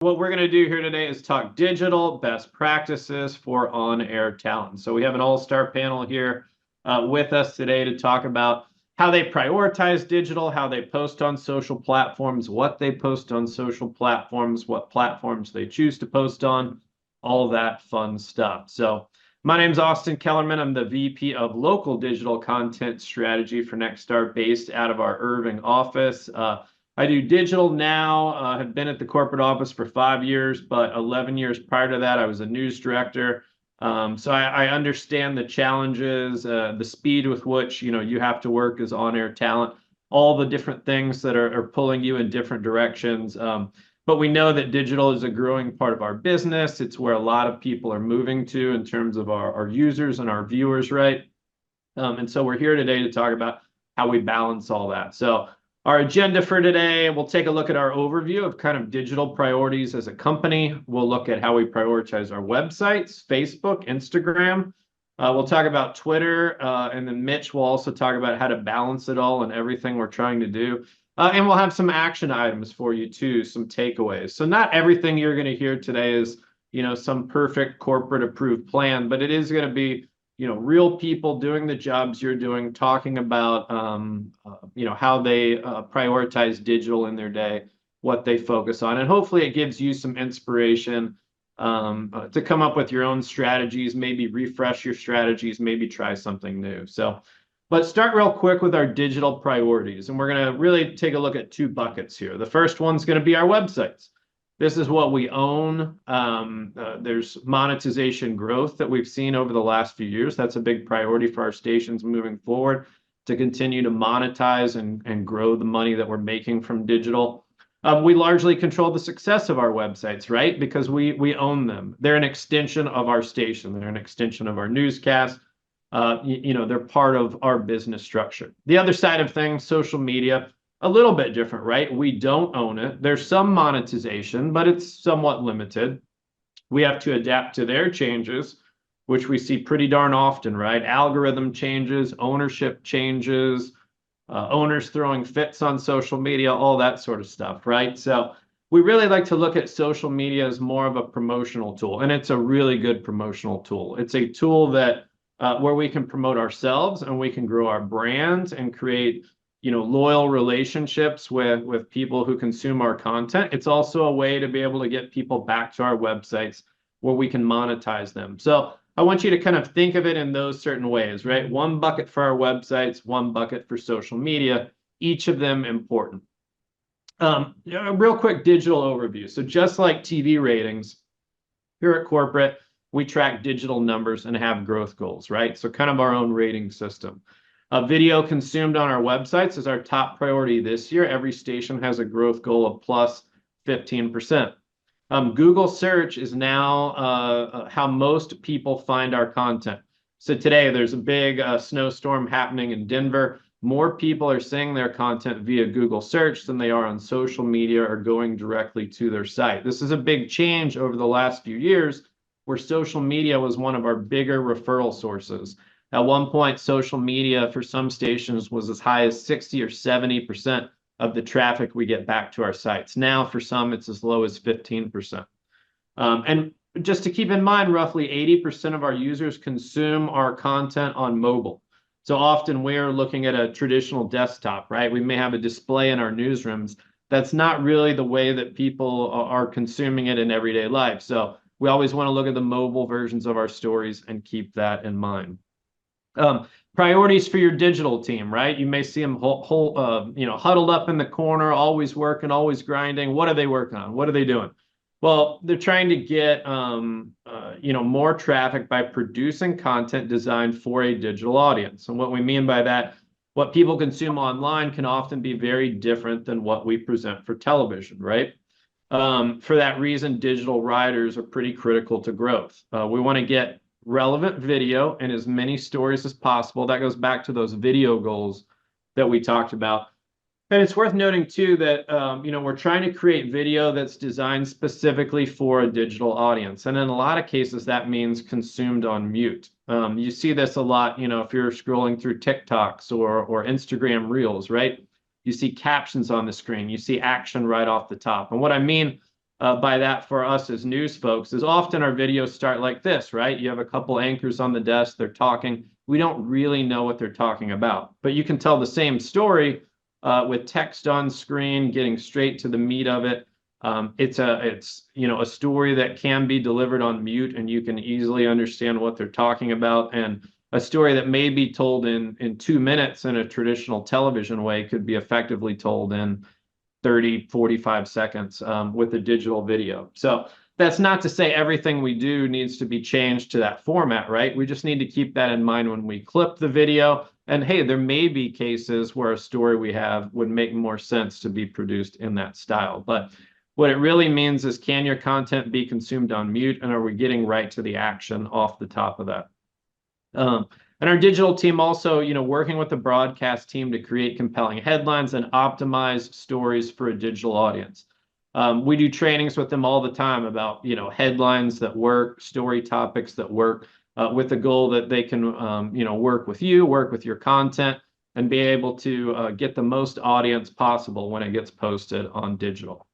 What we're going to do here today is talk digital best practices for on-air talent. So we have an all-star panel here with us today to talk about how they prioritize digital, how they post on social platforms, what they post on social platforms, what platforms they choose to post on, all that fun stuff. So my name's Austin Kellerman. I'm the VP of Local Digital Content Strategy for Nexstar, based out of our Irving office. I do digital now, have been at the corporate office for 5 years, but 11 years prior to that, I was a news director. So I understand the challenges, the speed with which you have to work as on-air talent, all the different things that are pulling you in different directions. But we know that digital is a growing part of our business. It's where a lot of people are moving to in terms of our users and our viewers, right? And so we're here today to talk about how we balance all that. So our agenda for today, we'll take a look at our overview of kind of digital priorities as a company. We'll look at how we prioritize our websites, Facebook, Instagram. We'll talk about Twitter, and then Mitch will also talk about how to balance it all and everything we're trying to do. And we'll have some action items for you too, some takeaways. So not everything you're going to hear today is, some perfect corporate approved plan, but it is going to be real people doing the jobs you're doing, talking about, how they prioritize digital in their day, what they focus on. And hopefully it gives you some inspiration to come up with your own strategies, maybe refresh your strategies, maybe try something new. So let's start real quick with our digital priorities. And we're going to really take a look at two buckets here. The first one's going to be our websites. This is what we own. There's monetization growth that we've seen over the last few years. That's a big priority for our stations moving forward, to continue to monetize and grow the money that we're making from digital. We largely control the success of our websites, right? Because we own them. They're an extension of our station. They're an extension of our newscast. They're part of our business structure. The other side of things, social media, a little bit different, right? We don't own it. There's some monetization, but it's somewhat limited. We have to adapt to their changes, which we see pretty darn often, right? Algorithm changes, ownership changes, owners throwing fits on social media, all that sort of stuff, right? So we really like to look at social media as more of a promotional tool, and it's a really good promotional tool. It's a tool that where we can promote ourselves and we can grow our brands and create loyal relationships with people who consume our content. It's also a way to be able to get people back to our websites where we can monetize them. So I want you to kind of think of it in those certain ways, right? One bucket for our websites, one bucket for social media, each of them important. A real quick digital overview. So just like TV ratings, here at corporate, we track digital numbers and have growth goals, right? So kind of our own rating system. Video consumed on our websites is our top priority this year. Every station has a growth goal of plus 15%. Google search is now how most people find our content. So today there's a big snowstorm happening in Denver. More people are seeing their content via Google search than they are on social media or going directly to their site. This is a big change over the last few years, where social media was one of our bigger referral sources. At one point, social media for some stations was as high as 60 or 70% of the traffic we get back to our sites. Now, for some, it's as low as 15%. And just to keep in mind, roughly 80% of our users consume our content on mobile. So often we're looking at a traditional desktop, right? We may have a display in our newsrooms. That's not really the way that people are consuming it in everyday life. So we always want to look at the mobile versions of our stories and keep that in mind. Priorities for your digital team, right? You may see them huddled up in the corner, always working, always grinding. What are they working on? What are they doing? Well, they're trying to get more traffic by producing content designed for a digital audience. And what we mean by that, what people consume online can often be very different than what we present for television, right? For that reason, digital riders are pretty critical to growth. We want to get relevant video and as many stories as possible. That goes back to those video goals that we talked about. And it's worth noting too that we're trying to create video that's designed specifically for a digital audience, and in a lot of cases that means consumed on mute. You see this a lot, if you're scrolling through TikToks or Instagram Reels, right? You see captions on the screen, you see action right off the top. And what I mean by that for us as news folks is often our videos start like this, right? You have a couple anchors on the desk, they're talking. We don't really know what they're talking about, but you can tell the same story with text on screen, getting straight to the meat of it. It's a story that can be delivered on mute, and you can easily understand what they're talking about. And a story that may be told in 2 minutes in a traditional television way could be effectively told in 30, 45 seconds with a digital video. So that's not to say everything we do needs to be changed to that format, right? We just need to keep that in mind when we clip the video. And hey, there may be cases where a story we have would make more sense to be produced in that style. But what it really means is, can your content be consumed on mute, and are we getting right to the action off the top of that? And our digital team also, working with the broadcast team to create compelling headlines and optimize stories for a digital audience. We do trainings with them all the time about, headlines that work, story topics that work, with the goal that they can, work with you, work with your content, and be able to get the most audience possible when it gets posted on digital.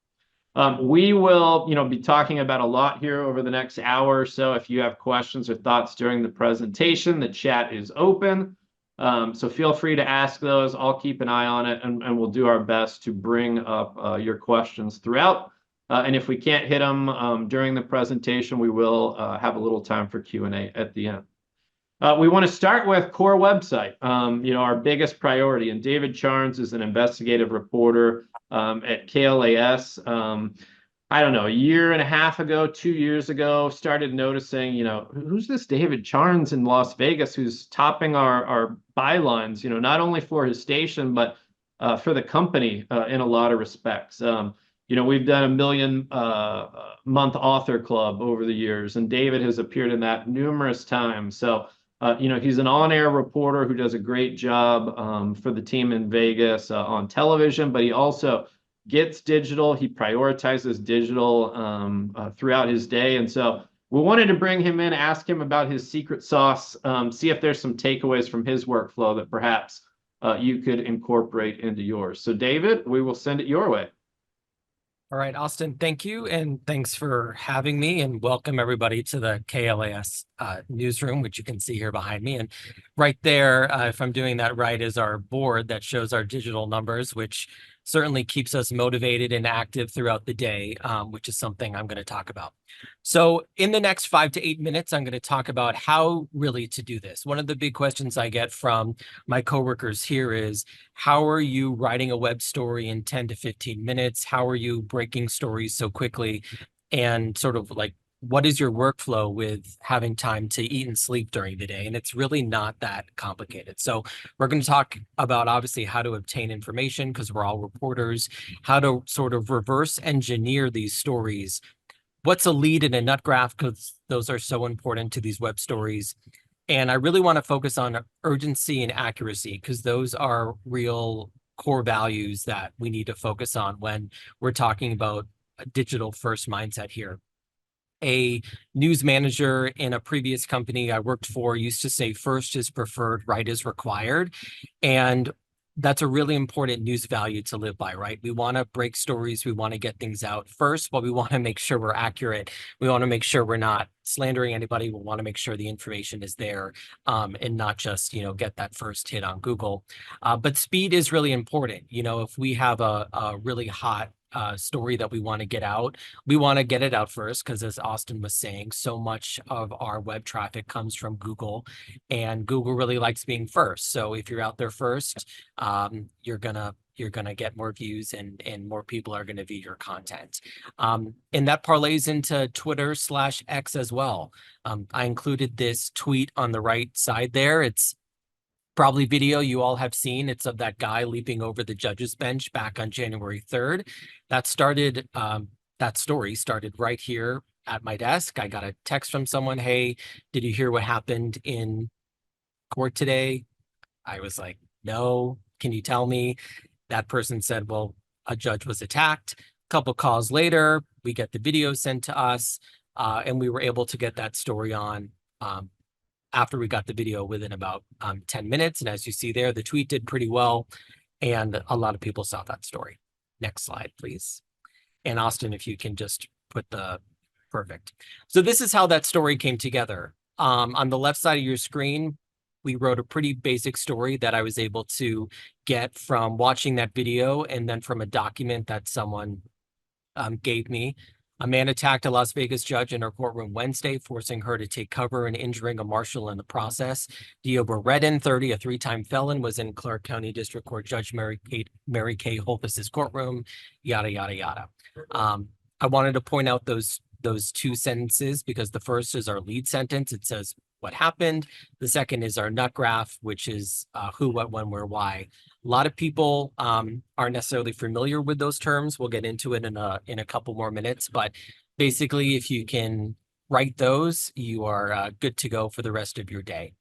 We will, be talking about a lot here over the next hour or so. If you have questions or thoughts during the presentation, the chat is open. So feel free to ask those. I'll keep an eye on it, and we'll do our best to bring up your questions throughout. And if we can't hit them during the presentation, we will have a little time for Q&A at the end. We want to start with core website, our biggest priority. And David Charnes is an investigative reporter at KLAS. I don't know, a year and a half ago, 2 years ago, started noticing, who's this David Charnes in Las Vegas who's topping our bylines, not only for his station, but for the company in a lot of respects. We've done a million month author club over the years, and David has appeared in that numerous times. So, he's an on-air reporter who does a great job for the team in Vegas on television, but he also gets digital. He prioritizes digital throughout his day. And so we wanted to bring him in, ask him about his secret sauce, see if there's some takeaways from his workflow that perhaps you could incorporate into yours. So David, we will send it your way. All right, Austin, thank you. And thanks for having me, and welcome everybody to the KLAS newsroom, which you can see here behind me. And right there, if I'm doing that right, is our board that shows our digital numbers, which certainly keeps us motivated and active throughout the day, which is something I'm going to talk about. So in the next 5 to 8 minutes, I'm going to talk about how really to do this. One of the big questions I get from my coworkers here is, how are you writing a web story in 10 to 15 minutes? How are you breaking stories so quickly? And sort of like, what is your workflow with having time to eat and sleep during the day? And it's really not that complicated. So we're going to talk about, obviously, how to obtain information, because we're all reporters, how to sort of reverse engineer these stories. What's a lead in a nut graph? Because those are so important to these web stories. And I really want to focus on urgency and accuracy, because those are real core values that we need to focus on when we're talking about a digital first mindset here. A news manager in a previous company I worked for used to say, first is preferred, right is required. And that's a really important news value to live by, right? We want to break stories. We want to get things out first, but we want to make sure we're accurate. We want to make sure we're not slandering anybody. We want to make sure the information is there, and not just, get that first hit on Google. But speed is really important. If we have a really hot story that we want to get out, we want to get it out first, because as Austin was saying, so much of our web traffic comes from Google, and Google really likes being first. So if you're out there first, you're gonna get more views, and more people are going to view your content. And that parlays into Twitter/X as well. I included this tweet on the right side there. It's probably video you all have seen. It's of that guy leaping over the judge's bench back on January 3rd. That story started right here at my desk. I got a text from someone, hey, did you hear what happened in court today? I was like, no, can you tell me? That person said, well, a judge was attacked. A couple calls later, we get the video sent to us, and we were able to get that story on after we got the video within about 10 minutes. And as you see there, the tweet did pretty well, and a lot of people saw that story. Next slide, please. And Austin, if you can just put the perfect. So this is how that story came together. On the left side of your screen, we wrote a pretty basic story that I was able to get from watching that video and then from a document that someone gave me. A man attacked a Las Vegas judge in her courtroom Wednesday, forcing her to take cover and injuring a marshal in the process. Deobra Redden, 30, a three-time felon, was in Clark County District Court Judge Mary Kay Holthus's courtroom, yada, yada, yada. I wanted to point out those two sentences because the first is our lead sentence. It says what happened. The second is our nut graph, which is who, what, when, where, why. A lot of people aren't necessarily familiar with those terms. We'll get into it in a couple more minutes, but basically, if you can write those, you are good to go for the rest of your day.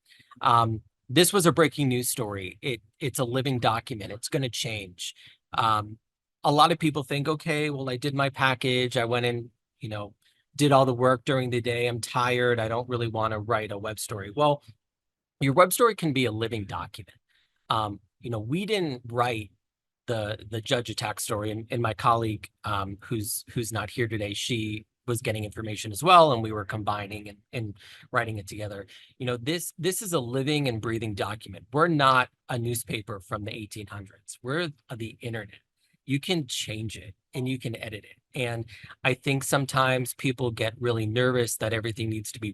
This was a breaking news story. It's a living document. It's going to change. A lot of people think, okay, well, I did my package. I went in, did all the work during the day. I'm tired. I don't really want to write a web story. Well, your web story can be a living document. We didn't write the judge attack story, and my colleague, who's not here today, she was getting information as well, and we were combining and writing it together. This is a living and breathing document. We're not a newspaper from the 1800s. We're the internet. You can change it and you can edit it. And I think sometimes people get really nervous that everything needs to be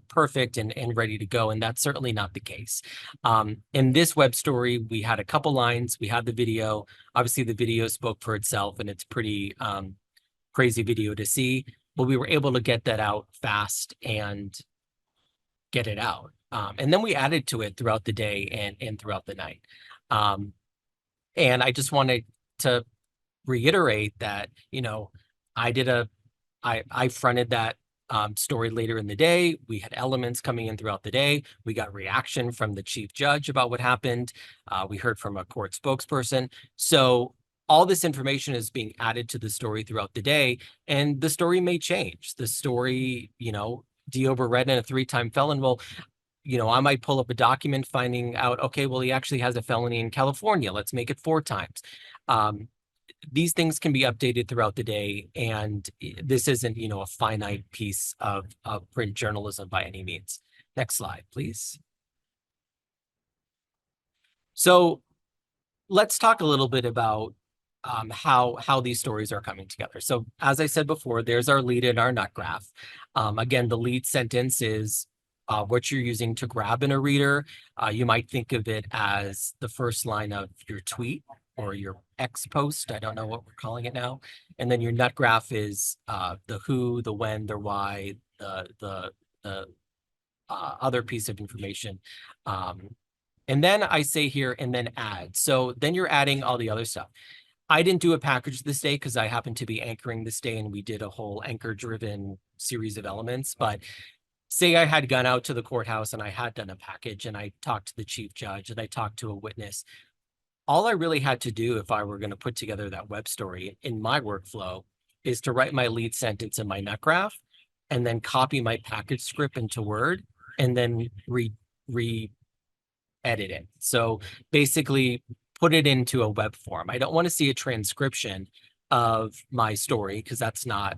perfect and ready to go. And that's certainly not the case. In this web story, we had a couple lines, we had the video. Obviously the video spoke for itself and it's pretty crazy video to see, but we were able to get that out fast and get it out. And then we added to it throughout the day and throughout the night. And I just wanted to reiterate that, I fronted that story later in the day. We had elements coming in throughout the day. We got reaction from the chief judge about what happened. We heard from a court spokesperson. So all this information is being added to the story throughout the day, and the story may change. The story, Deobra Redden, a three-time felon, well, I might pull up a document finding out, okay, well, he actually has a felony in California. Let's make it 4 times. These things can be updated throughout the day, and this isn't, a finite piece of print journalism by any means. Next slide, please. So let's talk a little bit about how these stories are coming together. So as I said before, there's our lead and our nut graph. Again, the lead sentence is what you're using to grab in a reader. You might think of it as the first line of your tweet or your X post. I don't know what we're calling it now. And then your nut graph is the who, the when, the why, the other piece of information. And then I say here, and then add. So then you're adding all the other stuff. I didn't do a package this day because I happened to be anchoring this day and we did a whole anchor-driven series of elements. But say I had gone out to the courthouse and I had done a package and I talked to the chief judge and I talked to a witness. All I really had to do if I were going to put together that web story in my workflow is to write my lead sentence in my nut graph and then copy my package script into Word and then re-edit it. So basically put it into a web form. I don't want to see a transcription of my story because that's not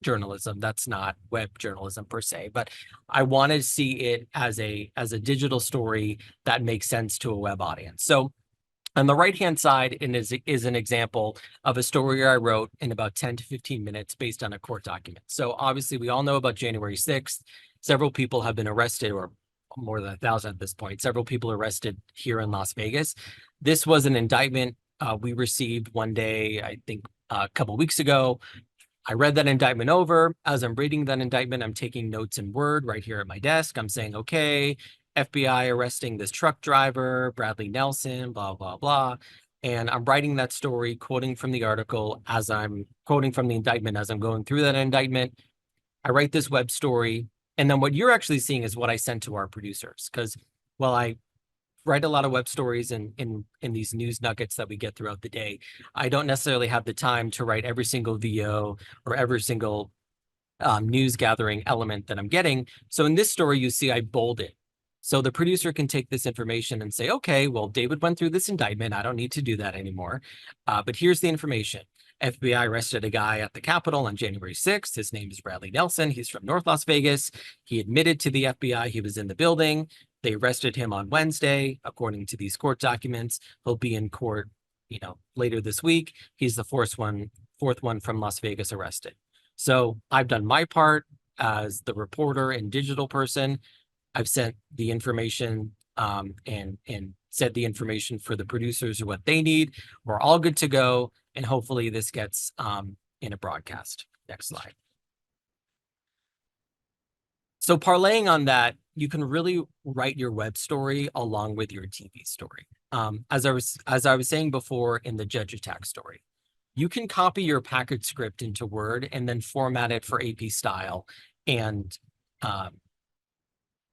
journalism. That's not web journalism per se, but I want to see it as a digital story that makes sense to a web audience. So on the right-hand side is an example of a story I wrote in about 10 to 15 minutes based on a court document. So obviously we all know about January 6th. Several people have been arrested, or more than 1,000 at this point. Several people arrested here in Las Vegas. This was an indictment we received one day, I think a couple weeks ago. I read that indictment over. As I'm reading that indictment, I'm taking notes in Word right here at my desk. I'm saying, okay, FBI arresting this truck driver, Bradley Nelson, blah, blah, blah. And I'm writing that story, quoting from the article as I'm quoting from the indictment as I'm going through that indictment. I write this web story. And then what you're actually seeing is what I sent to our producers. Because while I write a lot of web stories in these news nuggets that we get throughout the day, I don't necessarily have the time to write every single VO or every single news gathering element that I'm getting. So in this story, you see I bold it. So the producer can take this information and say, okay, well, David went through this indictment. I don't need to do that anymore. But here's the information. FBI arrested a guy at the Capitol on January 6th. His name is Bradley Nelson. He's from North Las Vegas. He admitted to the FBI he was in the building. They arrested him on Wednesday, according to these court documents. He'll be in court, later this week. He's the fourth one from Las Vegas arrested. So I've done my part as the reporter and digital person. I've sent the information and said the information for the producers or what they need. We're all good to go. And hopefully this gets in a broadcast. Next slide. So parlaying on that, you can really write your web story along with your TV story. As I was saying before in the Judge Attack story, you can copy your package script into Word and then format it for AP style and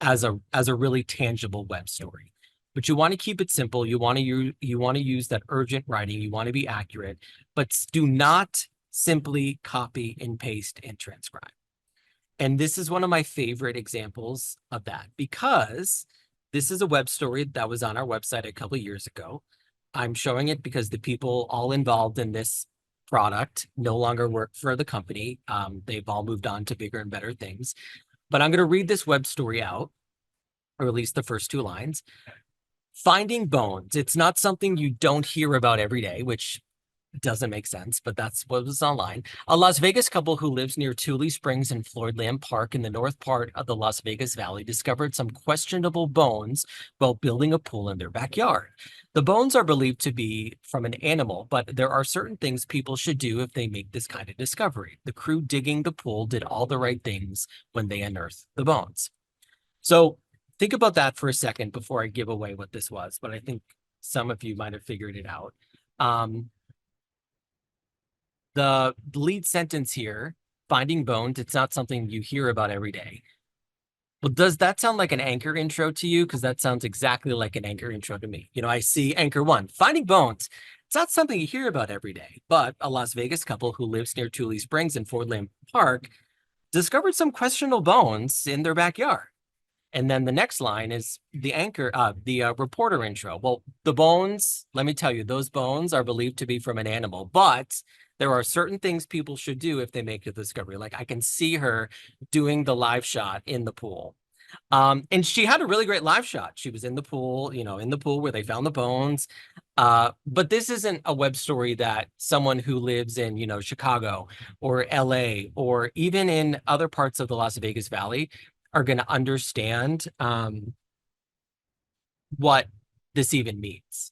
as a really tangible web story. But you want to keep it simple. You want to use that urgent writing. You want to be accurate, but do not simply copy and paste and transcribe. And this is one of my favorite examples of that, because this is a web story that was on our website a couple of years ago. I'm showing it because the people all involved in this product no longer work for the company. They've all moved on to bigger and better things. But I'm going to read this web story out, or at least the first 2 lines. Finding bones. It's not something you don't hear about every day, which doesn't make sense, but that's what was online. A Las Vegas couple who lives near Tule Springs and Floydland Park in the north part of the Las Vegas Valley discovered some questionable bones while building a pool in their backyard. The bones are believed to be from an animal, but there are certain things people should do if they make this kind of discovery. The crew digging the pool did all the right things when they unearthed the bones. So think about that for a second before I give away what this was, but I think some of you might have figured it out. The lead sentence here, finding bones, it's not something you hear about every day. Well, does that sound like an anchor intro to you? Because that sounds exactly like an anchor intro to me. I see anchor 1, finding bones. It's not something you hear about every day, but a Las Vegas couple who lives near Tule Springs and Floydland Park discovered some questionable bones in their backyard. And then the next line is the reporter intro. Well, the bones, let me tell you, those bones are believed to be from an animal, but there are certain things people should do if they make a discovery. Like I can see her doing the live shot in the pool. And she had a really great live shot. She was in the pool, in the pool where they found the bones. But this isn't a web story that someone who lives in, Chicago or LA or even in other parts of the Las Vegas Valley are going to understand what this even means.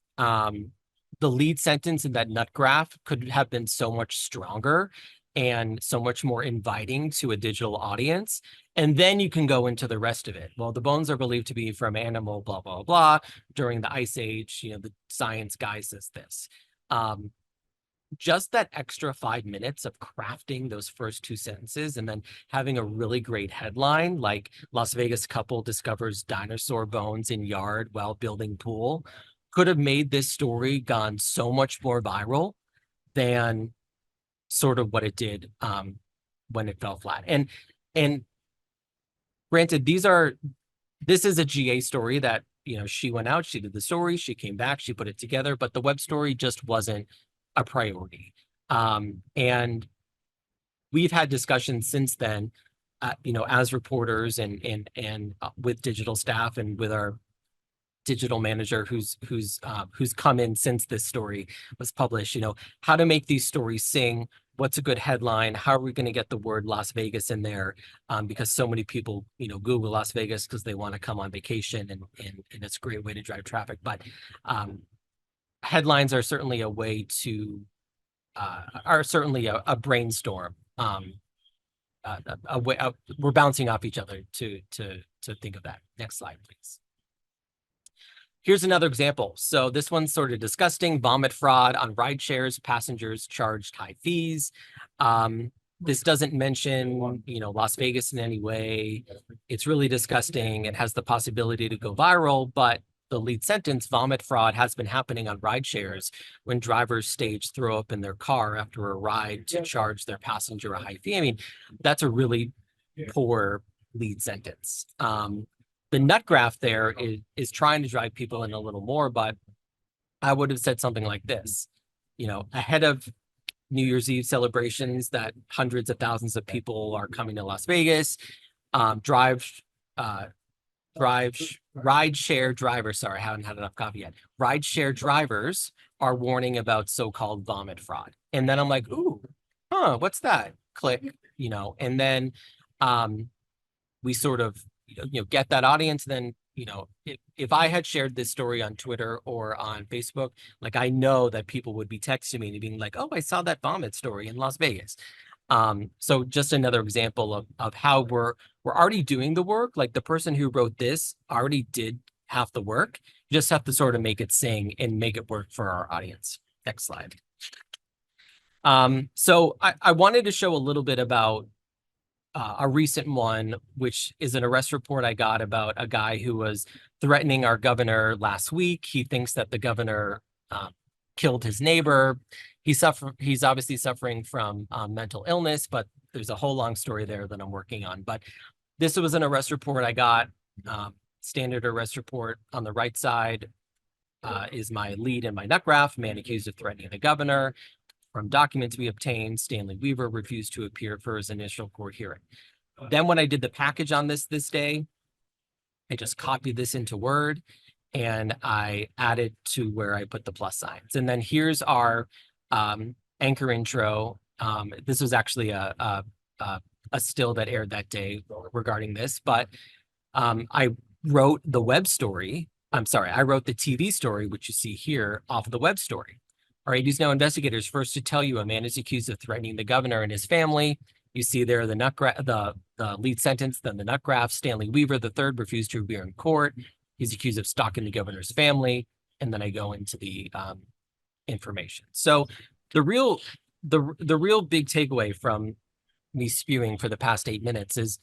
The lead sentence in that nut graph could have been so much stronger and so much more inviting to a digital audience. And then you can go into the rest of it. Well, the bones are believed to be from animal, blah, blah, blah. During the Ice Age, the science guy says this. Just that extra 5 minutes of crafting those first 2 sentences and then having a really great headline like Las Vegas couple discovers dinosaur bones in yard while building pool could have made this story gone so much more viral than sort of what it did when it fell flat. And granted, this is a GA story that, she went out, she did the story, she came back, she put it together, but the web story just wasn't a priority. And we've had discussions since then, as reporters and with digital staff and with our digital manager who's come in since this story was published, how to make these stories sing, what's a good headline, how are we going to get the word Las Vegas in there, because so many people, Google Las Vegas because they want to come on vacation and it's a great way to drive traffic. But headlines are certainly a way to, are certainly a brainstorm. We're bouncing off each other to think of that. Next slide, please. Here's another example. So this one's sort of disgusting. Vomit fraud on ride shares. Passengers charged high fees. This doesn't mention, Las Vegas in any way. It's really disgusting. It has the possibility to go viral, but the lead sentence, vomit fraud, has been happening on ride shares when drivers stage throw up in their car after a ride to charge their passenger a high fee. I mean, that's a really poor lead sentence. The nut graph there is trying to drive people in a little more, but I would have said something like this, ahead of New Year's Eve celebrations that hundreds of thousands of people are coming to Las Vegas. Drive, ride share drivers. Sorry, I haven't had enough coffee yet. Ride share drivers are warning about so-called vomit fraud. And then I'm like, ooh, what's that? Click, and then we sort of, get that audience. Then, if I had shared this story on Twitter or on Facebook, like I know that people would be texting me and being like, oh, I saw that vomit story in Las Vegas. So just another example of how we're already doing the work. Like the person who wrote this already did half the work. You just have to sort of make it sing and make it work for our audience. Next slide. So I wanted to show a little bit about a recent one, which is an arrest report I got about a guy who was threatening our governor last week. He thinks that the governor killed his neighbor. He's obviously suffering from mental illness, but there's a whole long story there that I'm working on. But this was an arrest report I got. Standard arrest report. On the right side is my lead and my nut graph, man accused of threatening the governor. From documents we obtained, Stanley Weaver refused to appear for his initial court hearing. Then when I did the package on this day, I just copied this into Word and I added to where I put the plus signs. And then here's our anchor intro. This was actually a still that aired that day regarding this, but I wrote the web story. I'm sorry, I wrote the TV story, which you see here, off of the web story. All right, News Now investigators first to tell you a man is accused of threatening the governor and his family. You see there the lead sentence, then the nut graph. Stanley Weaver, the third, refused to appear in court. He's accused of stalking the governor's family. And then I go into the information. So the real big takeaway from me spewing for the past 8 minutes is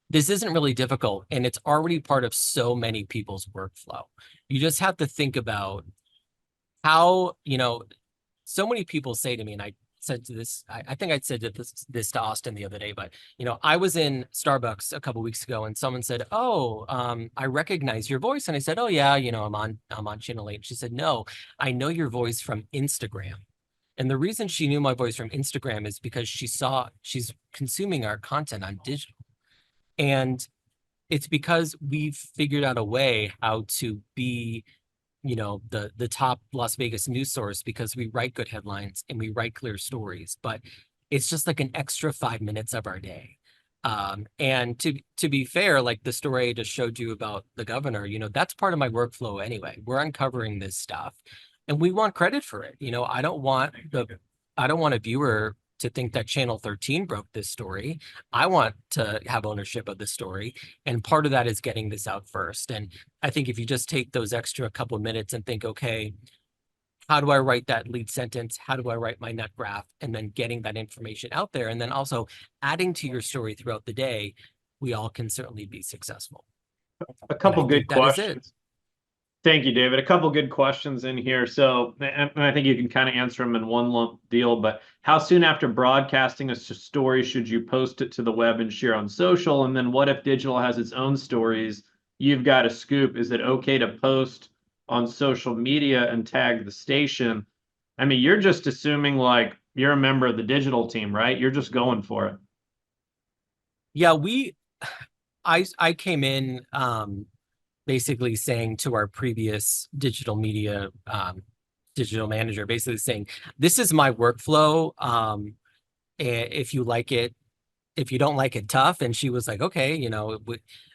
this isn't really difficult, and it's already part of so many people's workflow. You just have to think about how, so many people say to me, and I said to this, I think I said this to Austin the other day, but, I was in Starbucks a couple weeks ago and someone said, oh, I recognize your voice. And I said, oh yeah, I'm on Channel 8. And she said, no, I know your voice from Instagram. And the reason she knew my voice from Instagram is because she's consuming our content on digital. And it's because we've figured out a way how to be the top Las Vegas news source because we write good headlines and we write clear stories, but it's just like an extra 5 minutes of our day. And to be fair, like the story I just showed you about the governor, that's part of my workflow anyway. We're uncovering this stuff and we want credit for it. I don't want a viewer to think that Channel 13 broke this story. I want to have ownership of the story. And part of that is getting this out first. And I think if you just take those extra couple of minutes and think, okay, how do I write that lead sentence? How do I write my nut graph? And then getting that information out there. And then also adding to your story throughout the day, we all can certainly be successful. A couple good questions. Thank you, David. A couple good questions in here. So, and I think you can kind of answer them in one lump deal, but how soon after broadcasting a story should you post it to the web and share on social? And then what if digital has its own stories? You've got a scoop. Is it okay to post on social media and tag the station? I mean, you're just assuming like you're a member of the digital team, right? You're just going for it. Yeah, I came in, basically saying to our previous digital media digital manager, basically saying, this is my workflow. If you like it, if you don't like it, tough. And she was like, okay,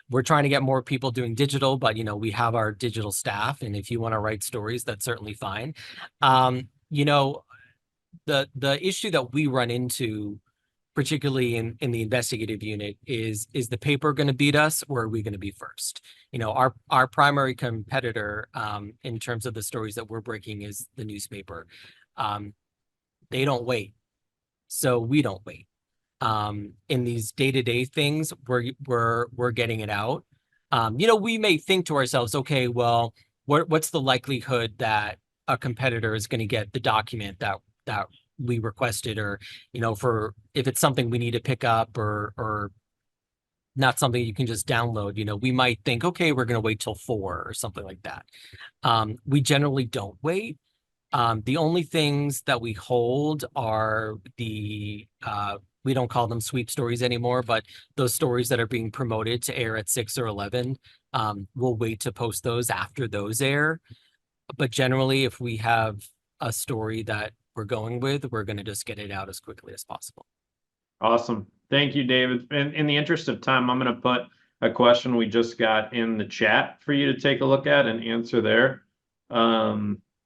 we're trying to get more people doing digital, but we have our digital staff. And if you want to write stories, that's certainly fine. The issue that we run into, particularly in the investigative unit, is the paper going to beat us, or are we going to be first? Our primary competitor in terms of the stories that we're breaking is the newspaper. They don't wait, so we don't wait. In these day-to-day things, we're getting it out. We may think to ourselves, okay, well, what's the likelihood that a competitor is going to get the document that we requested, or for if it's something we need to pick up or not something you can just download, we might think, okay, we're going to wait till 4 or something like that. We generally don't wait. The only things that we hold are we don't call them sweep stories anymore, but those stories that are being promoted to air at 6 or 11, we'll wait to post those after those air. But generally, if we have a story that we're going with, we're going to just get it out as quickly as possible. Awesome. Thank you, David. And in the interest of time, I'm going to put a question we just got in the chat for you to take a look at and answer there.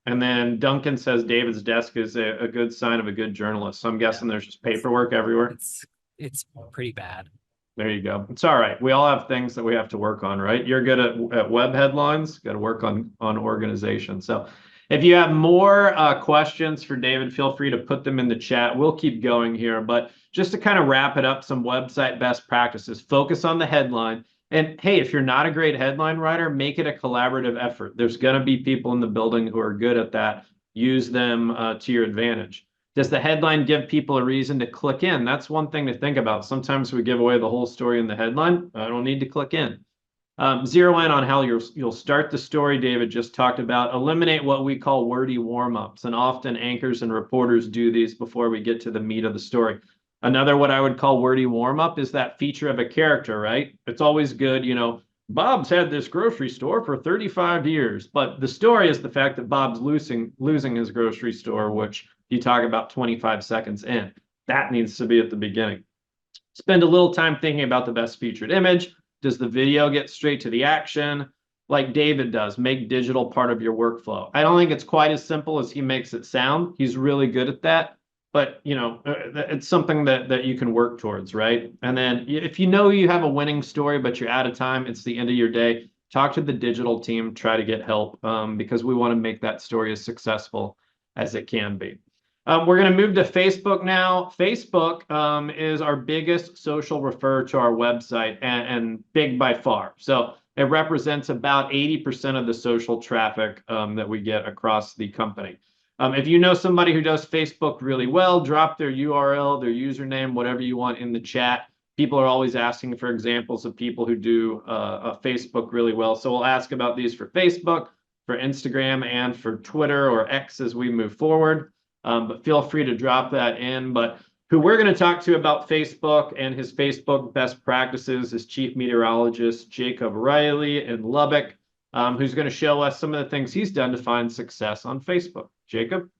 And then Duncan says David's desk is a good sign of a good journalist. So I'm guessing there's just paperwork everywhere. It's pretty bad. There you go. It's all right. We all have things that we have to work on, right? You're good at web headlines, got to work on organization. So if you have more questions for David, feel free to put them in the chat. We'll keep going here, but just to kind of wrap it up, some website best practices, focus on the headline. And hey, if you're not a great headline writer, make it a collaborative effort. There's going to be people in the building who are good at that. Use them to your advantage. Does the headline give people a reason to click in? That's one thing to think about. Sometimes we give away the whole story in the headline. I don't need to click in. Zero in on how you'll start the story. David just talked about eliminate what we call wordy warm-ups, and often anchors and reporters do these before we get to the meat of the story. Another what I would call wordy warm-up is that feature of a character, right? It's always good, Bob's had this grocery store for 35 years, but the story is the fact that Bob's losing his grocery store, which you talk about 25 seconds in. That needs to be at the beginning. Spend a little time thinking about the best featured image. Does the video get straight to the action? Like David does, make digital part of your workflow. I don't think it's quite as simple as he makes it sound. He's really good at that. But, it's something that you can work towards, right? And then if you have a winning story, but you're out of time, it's the end of your day, talk to the digital team, try to get help because we want to make that story as successful as it can be. We're going to move to Facebook now. Facebook is our biggest social refer to our website and big by far. So it represents about 80% of the social traffic that we get across the company. If you know somebody who does Facebook really well, drop their URL, their username, whatever you want in the chat. People are always asking for examples of people who do Facebook really well. So we'll ask about these for Facebook, for Instagram, and for Twitter or X as we move forward. But feel free to drop that in. But who we're going to talk to about Facebook and his Facebook best practices is Chief Meteorologist Jacob Riley in Lubbock, who's going to show us some of the things he's done to find success on Facebook. Jacob?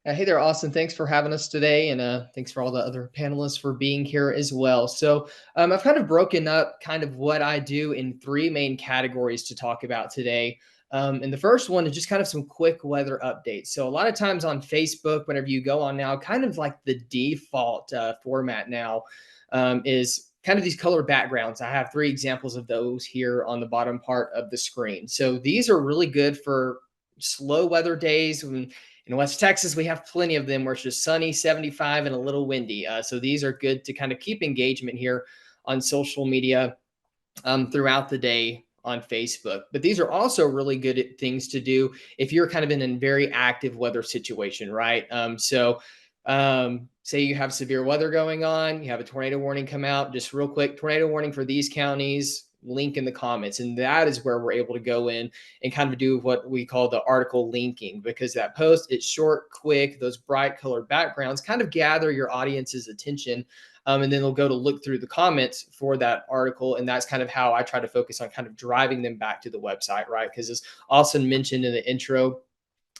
Hey there, Austin. Thanks for having us today. And thanks for all the other panelists for being here as well. So I've kind of broken up kind of what I do in three main categories to talk about today. And the first one is just kind of some quick weather updates. So a lot of times on Facebook, whenever you go on now, kind of like the default format now is kind of these color backgrounds. I have three examples of those here on the bottom part of the screen. So these are really good for slow weather days. In West Texas, we have plenty of them where it's just sunny, 75, and a little windy. So these are good to kind of keep engagement here on social media throughout the day on Facebook. But these are also really good things to do if you're kind of in a very active weather situation, right? Say you have severe weather going on, you have a tornado warning come out, just real quick, tornado warning for these counties, link in the comments. And that is where we're able to go in and kind of do what we call the article linking, because that post, it's short, quick, those bright colored backgrounds kind of gather your audience's attention. And then they'll go to look through the comments for that article. And that's kind of how I try to focus on kind of driving them back to the website, right? Because as Austin mentioned in the intro,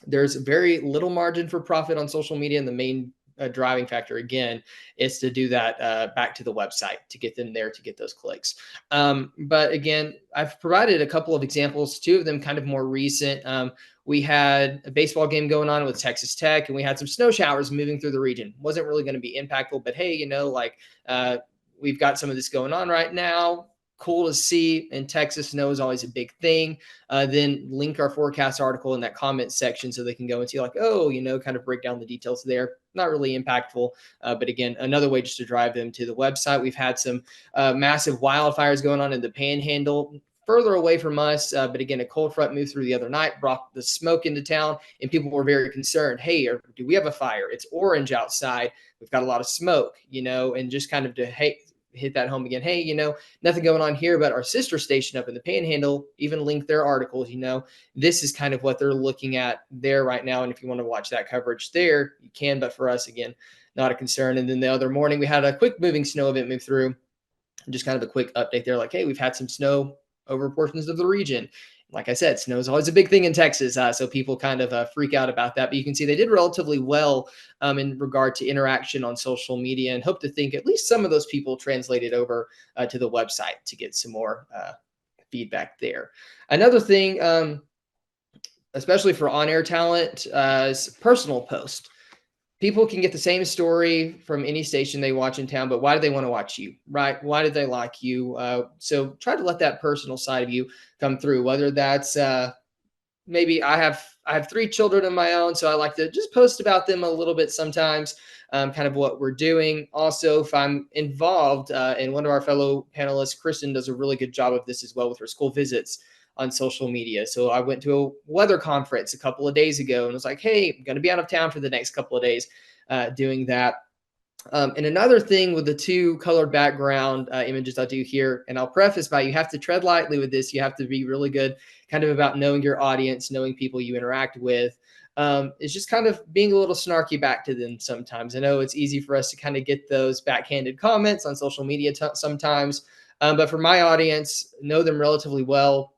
there's very little margin for profit on social media. And the main driving factor, again, is to do that back to the website to get them there to get those clicks. But again, I've provided a couple of examples, two of them kind of more recent. We had a baseball game going on with Texas Tech, and we had some snow showers moving through the region. Wasn't really going to be impactful, but hey, we've got some of this going on right now. Cool to see. In Texas, snow is always a big thing. Then link our forecast article in that comment section so they can go and see kind of break down the details there. Not really impactful, but again, another way just to drive them to the website. We've had some massive wildfires going on in the Panhandle, further away from us. But again, a cold front moved through the other night, brought the smoke into town, and people were very concerned. Hey, do we have a fire? It's orange outside. We've got a lot of smoke, and just kind of hit that home again. Hey, nothing going on here, but our sister station up in the Panhandle even linked their articles. This is kind of what they're looking at there right now. And if you want to watch that coverage there, you can. But for us, again, not a concern. And then the other morning, we had a quick moving snow event move through. Just kind of a quick update there, like, hey, we've had some snow over portions of the region. Like I said, snow is always a big thing in Texas, so people kind of freak out about that. But you can see they did relatively well in regard to interaction on social media, and hope to think at least some of those people translated over to the website to get some more feedback there. Another thing, especially for on-air talent, is personal post. People can get the same story from any station they watch in town, but why do they want to watch you, right? Why do they like you? So try to let that personal side of you come through, whether that's maybe I have 3 children of my own, so I like to just post about them a little bit sometimes, kind of what we're doing. Also, if I'm involved, and one of our fellow panelists, Kristen, does a really good job of this as well with her school visits on social media. So I went to a weather conference a couple of days ago and was like, hey, I'm going to be out of town for the next couple of days doing that. And another thing with the 2 colored background images I do here, and I'll preface by, you have to tread lightly with this. You have to be really good kind of about knowing your audience, knowing people you interact with. It's just kind of being a little snarky back to them sometimes. I know it's easy for us to kind of get those backhanded comments on social media sometimes, but for my audience, know them relatively well.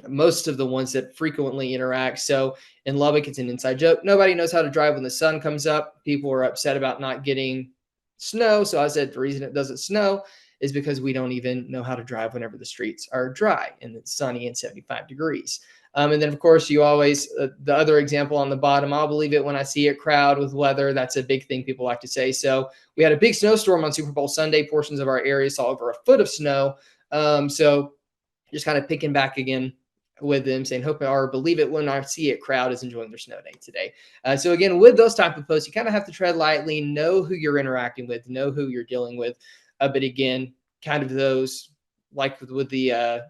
Most of the ones that frequently interact. So in Lubbock, it's an inside joke. Nobody knows how to drive when the sun comes up. People are upset about not getting snow. So I said the reason it doesn't snow is because we don't even know how to drive whenever the streets are dry and it's sunny and 75 degrees. And then, of course, you always, the other example on the bottom, I'll believe it when I see it crowd with weather. That's a big thing people like to say. So we had a big snowstorm on Super Bowl Sunday. Portions of our area saw over 1 foot of snow. So just kind of picking back again with them, saying, hope or believe it when I see it, crowd is enjoying their snow day today. So again, with those type of posts, you kind of have to tread lightly, know who you're interacting with, know who you're dealing with. But again, kind of those, like with the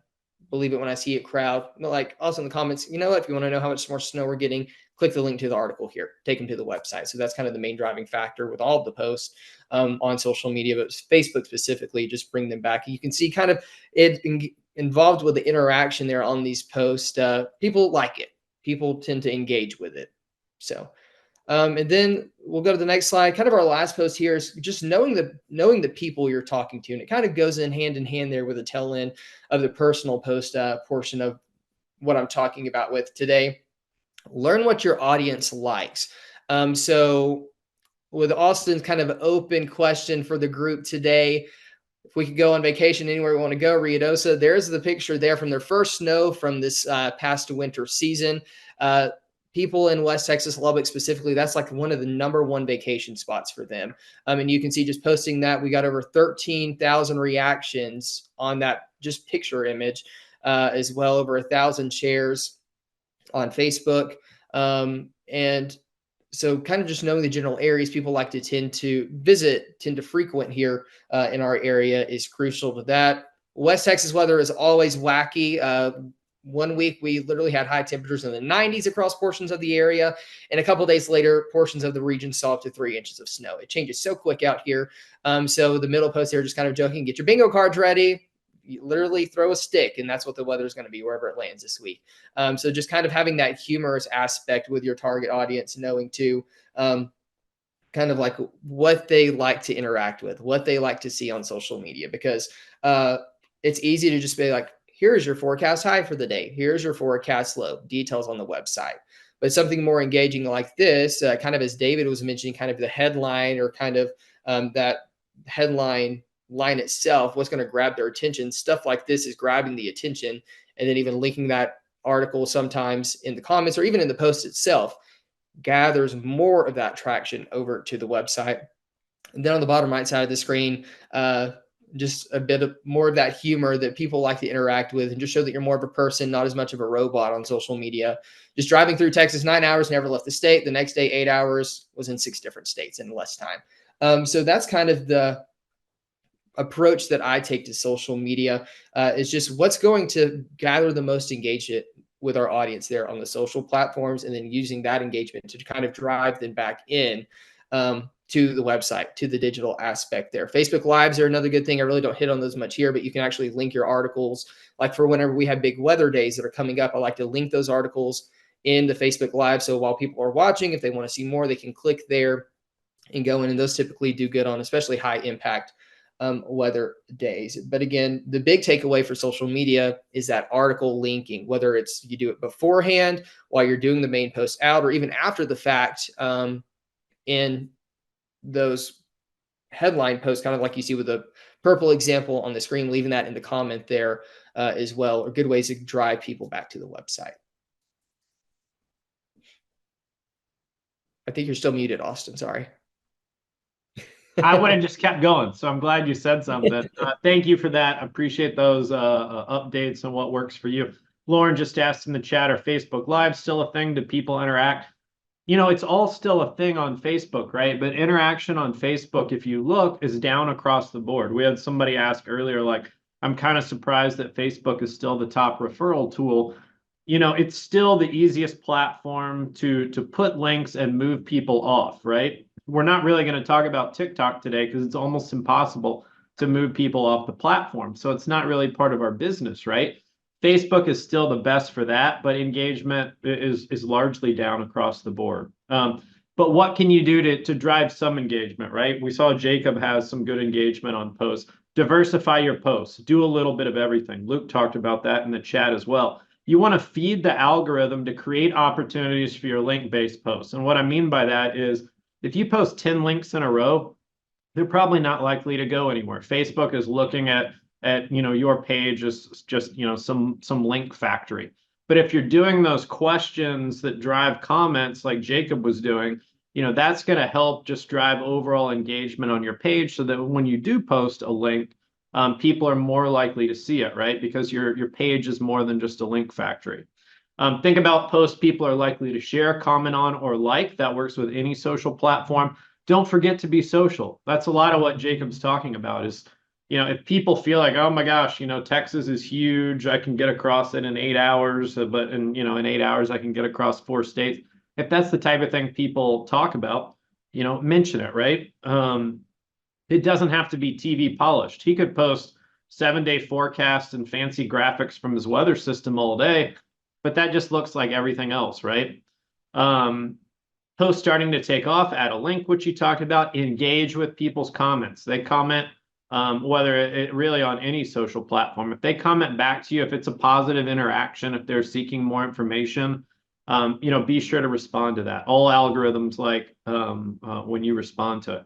believe it when I see it crowd, like also in the comments, if you want to know how much more snow we're getting, click the link to the article here, take them to the website. So that's kind of the main driving factor with all of the posts on social media, but Facebook specifically, just bring them back. You can see kind of it involved with the interaction there on these posts. People like it. People tend to engage with it. So, and then we'll go to the next slide. Kind of our last post here is just knowing the people you're talking to. And it kind of goes in hand there with the tail end of the personal post portion of what I'm talking about with today. Learn what your audience likes. So with Austin's kind of open question for the group today, if we could go on vacation anywhere we want to go, Ruidoso, there's the picture there from their first snow from this past winter season. People in West Texas, Lubbock specifically, that's like one of the #1 vacation spots for them. And you can see just posting that, we got over 13,000 reactions on that just picture image, as well over 1,000 shares on Facebook. And so kind of just knowing the general areas people like to tend to frequent here in our area is crucial to that. West Texas weather is always wacky. 1 week, we literally had high temperatures in the 90s across portions of the area. And a couple of days later, portions of the region saw up to 3 inches of snow. It changes so quick out here. So the middle post here, just kind of joking, get your bingo cards ready. You literally throw a stick, and that's what the weather is going to be wherever it lands this week. So just kind of having that humorous aspect with your target audience, knowing too, kind of like what they like to interact with, what they like to see on social media, because it's easy to just be like, here's your forecast high for the day. Here's your forecast low, details on the website. But something more engaging like this, kind of as David was mentioning, kind of the headline or kind of that headline line itself, what's going to grab their attention. Stuff like this is grabbing the attention, and then even linking that article sometimes in the comments or even in the post itself gathers more of that traction over to the website. And then on the bottom right side of the screen, just a bit of more of that humor that people like to interact with, and just show that you're more of a person, not as much of a robot on social media. Just driving through Texas 9 hours, never left the state. The next day, 8 hours, was in 6 different states in less time. So that's kind of the approach that I take to social media, is just what's going to gather the most engagement with our audience there on the social platforms, and then using that engagement to kind of drive them back in to the website, to the digital aspect there. Facebook Lives are another good thing. I really don't hit on those much here, but you can actually link your articles. Like for whenever we have big weather days that are coming up, I like to link those articles in the Facebook Live. So while people are watching, if they want to see more, they can click there and go in. And those typically do good on especially high impact weather days. But again, the big takeaway for social media is that article linking, whether it's you do it beforehand while you're doing the main post out, or even after the fact in those headline posts, kind of like you see with the purple example on the screen, leaving that in the comment there as well, are good ways to drive people back to the website. I think you're still muted, Austin. Sorry. I would have just kept going. So I'm glad you said something. Thank you for that. I appreciate those updates on what works for you. Lauren just asked in the chat, are Facebook Live still a thing? Do people interact? You know, it's all still a thing on Facebook, right? But interaction on Facebook, if you look, is down across the board. We had somebody ask earlier, like, I'm kind of surprised that Facebook is still the top referral tool. You know, it's still the easiest platform to put links and move people off, right? We're not really going to talk about TikTok today because it's almost impossible to move people off the platform. So it's not really part of our business, right? Facebook is still the best for that, but engagement is largely down across the board. But what can you do to drive some engagement, right? We saw Jacob has some good engagement on posts. Diversify your posts. Do a little bit of everything. Luke talked about that in the chat as well. You want to feed the algorithm to create opportunities for your link-based posts. And what I mean by that is if you post 10 links in a row, they're probably not likely to go anywhere. Facebook is looking at your page as just some link factory. But if you're doing those questions that drive comments like Jacob was doing, that's going to help just drive overall engagement on your page so that when you do post a link, people are more likely to see it, right? Because your page is more than just a link factory. Think about posts people are likely to share, comment on, or like. That works with any social platform. Don't forget to be social. That's a lot of what Jacob's talking about is, if people feel like, oh my gosh, Texas is huge, I can get across it in 8 hours, but in 8 hours, I can get across 4 states. If that's the type of thing people talk about, mention it, right? It doesn't have to be TV polished. He could post 7-day forecasts and fancy graphics from his weather system all day, but that just looks like everything else, right? Post starting to take off, add a link, which you talked about, engage with people's comments. They comment, whether it really on any social platform. If they comment back to you, if it's a positive interaction, if they're seeking more information, be sure to respond to that. All algorithms like when you respond to it.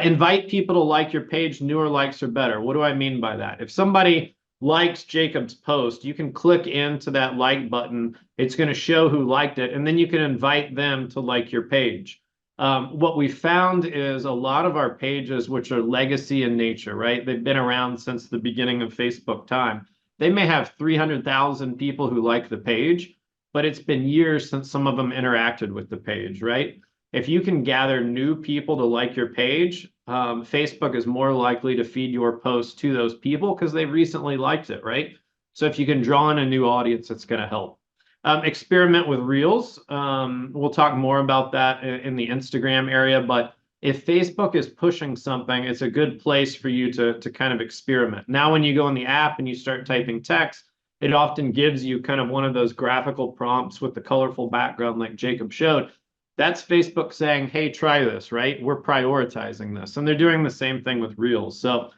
Invite people to like your page. Newer likes are better. What do I mean by that? If somebody likes Jacob's post, you can click into that like button. It's going to show who liked it, and then you can invite them to like your page. What we found is a lot of our pages, which are legacy in nature, right? They've been around since the beginning of Facebook time. They may have 300,000 people who like the page, but it's been years since some of them interacted with the page, right? If you can gather new people to like your page, Facebook is more likely to feed your post to those people because they recently liked it, right? So if you can draw in a new audience, it's going to help. Experiment with Reels. We'll talk more about that in the Instagram area, but if Facebook is pushing something, it's a good place for you to kind of experiment. Now, when you go in the app and you start typing text, it often gives you kind of one of those graphical prompts with the colorful background like Jacob showed. That's Facebook saying, hey, try this, right? We're prioritizing this. And they're doing the same thing with Reels. So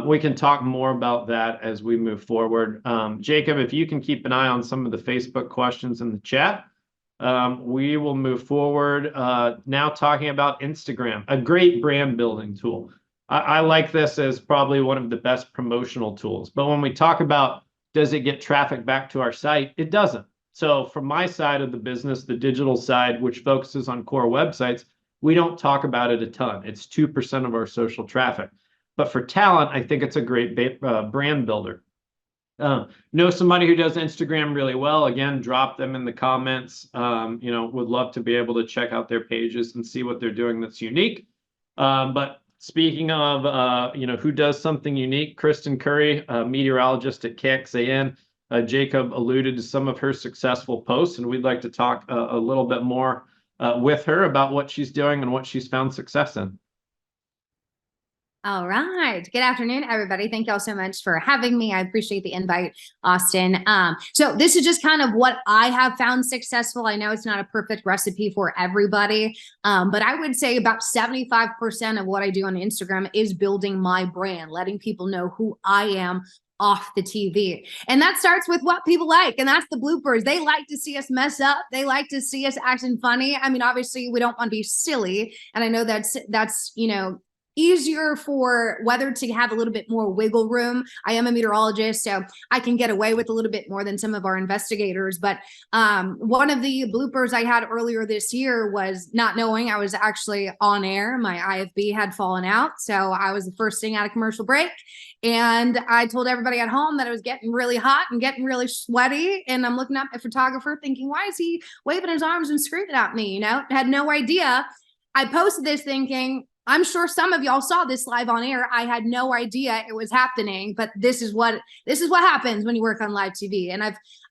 we can talk more about that as we move forward. Jacob, if you can keep an eye on some of the Facebook questions in the chat, we will move forward. Now talking about Instagram, a great brand building tool. I like this as probably one of the best promotional tools. But when we talk about does it get traffic back to our site, it doesn't. So from my side of the business, the digital side, which focuses on core websites, we don't talk about it a ton. It's 2% of our social traffic. But for talent, I think it's a great brand builder. Know somebody who does Instagram really well, again, drop them in the comments. Would love to be able to check out their pages and see what they're doing that's unique. But speaking of, who does something unique, Kristen Curry, meteorologist at KXAN. Jacob alluded to some of her successful posts, and we'd like to talk a little bit more with her about what she's doing and what she's found success in. All right. Good afternoon, everybody. Thank y'all so much for having me. I appreciate the invite, Austin. So this is just kind of what I have found successful. I know it's not a perfect recipe for everybody, but I would say about 75% of what I do on Instagram is building my brand, letting people know who I am off the TV. And that starts with what people like, and that's the bloopers. They like to see us mess up. They like to see us acting funny. I mean, obviously we don't want to be silly. And I know that's, you know, easier for weather to have a little bit more wiggle room. I am a meteorologist, so I can get away with a little bit more than some of our investigators. But one of the bloopers I had earlier this year was not knowing I was actually on air. My IFB had fallen out, so I was the first thing out of commercial break. And I told everybody at home that it was getting really hot and getting really sweaty. And I'm looking up at a photographer thinking, why is he waving his arms and screaming at me? You know, had no idea. I posted this thinking, I'm sure some of y'all saw this live on air. I had no idea it was happening, but this is what happens when you work on live TV. And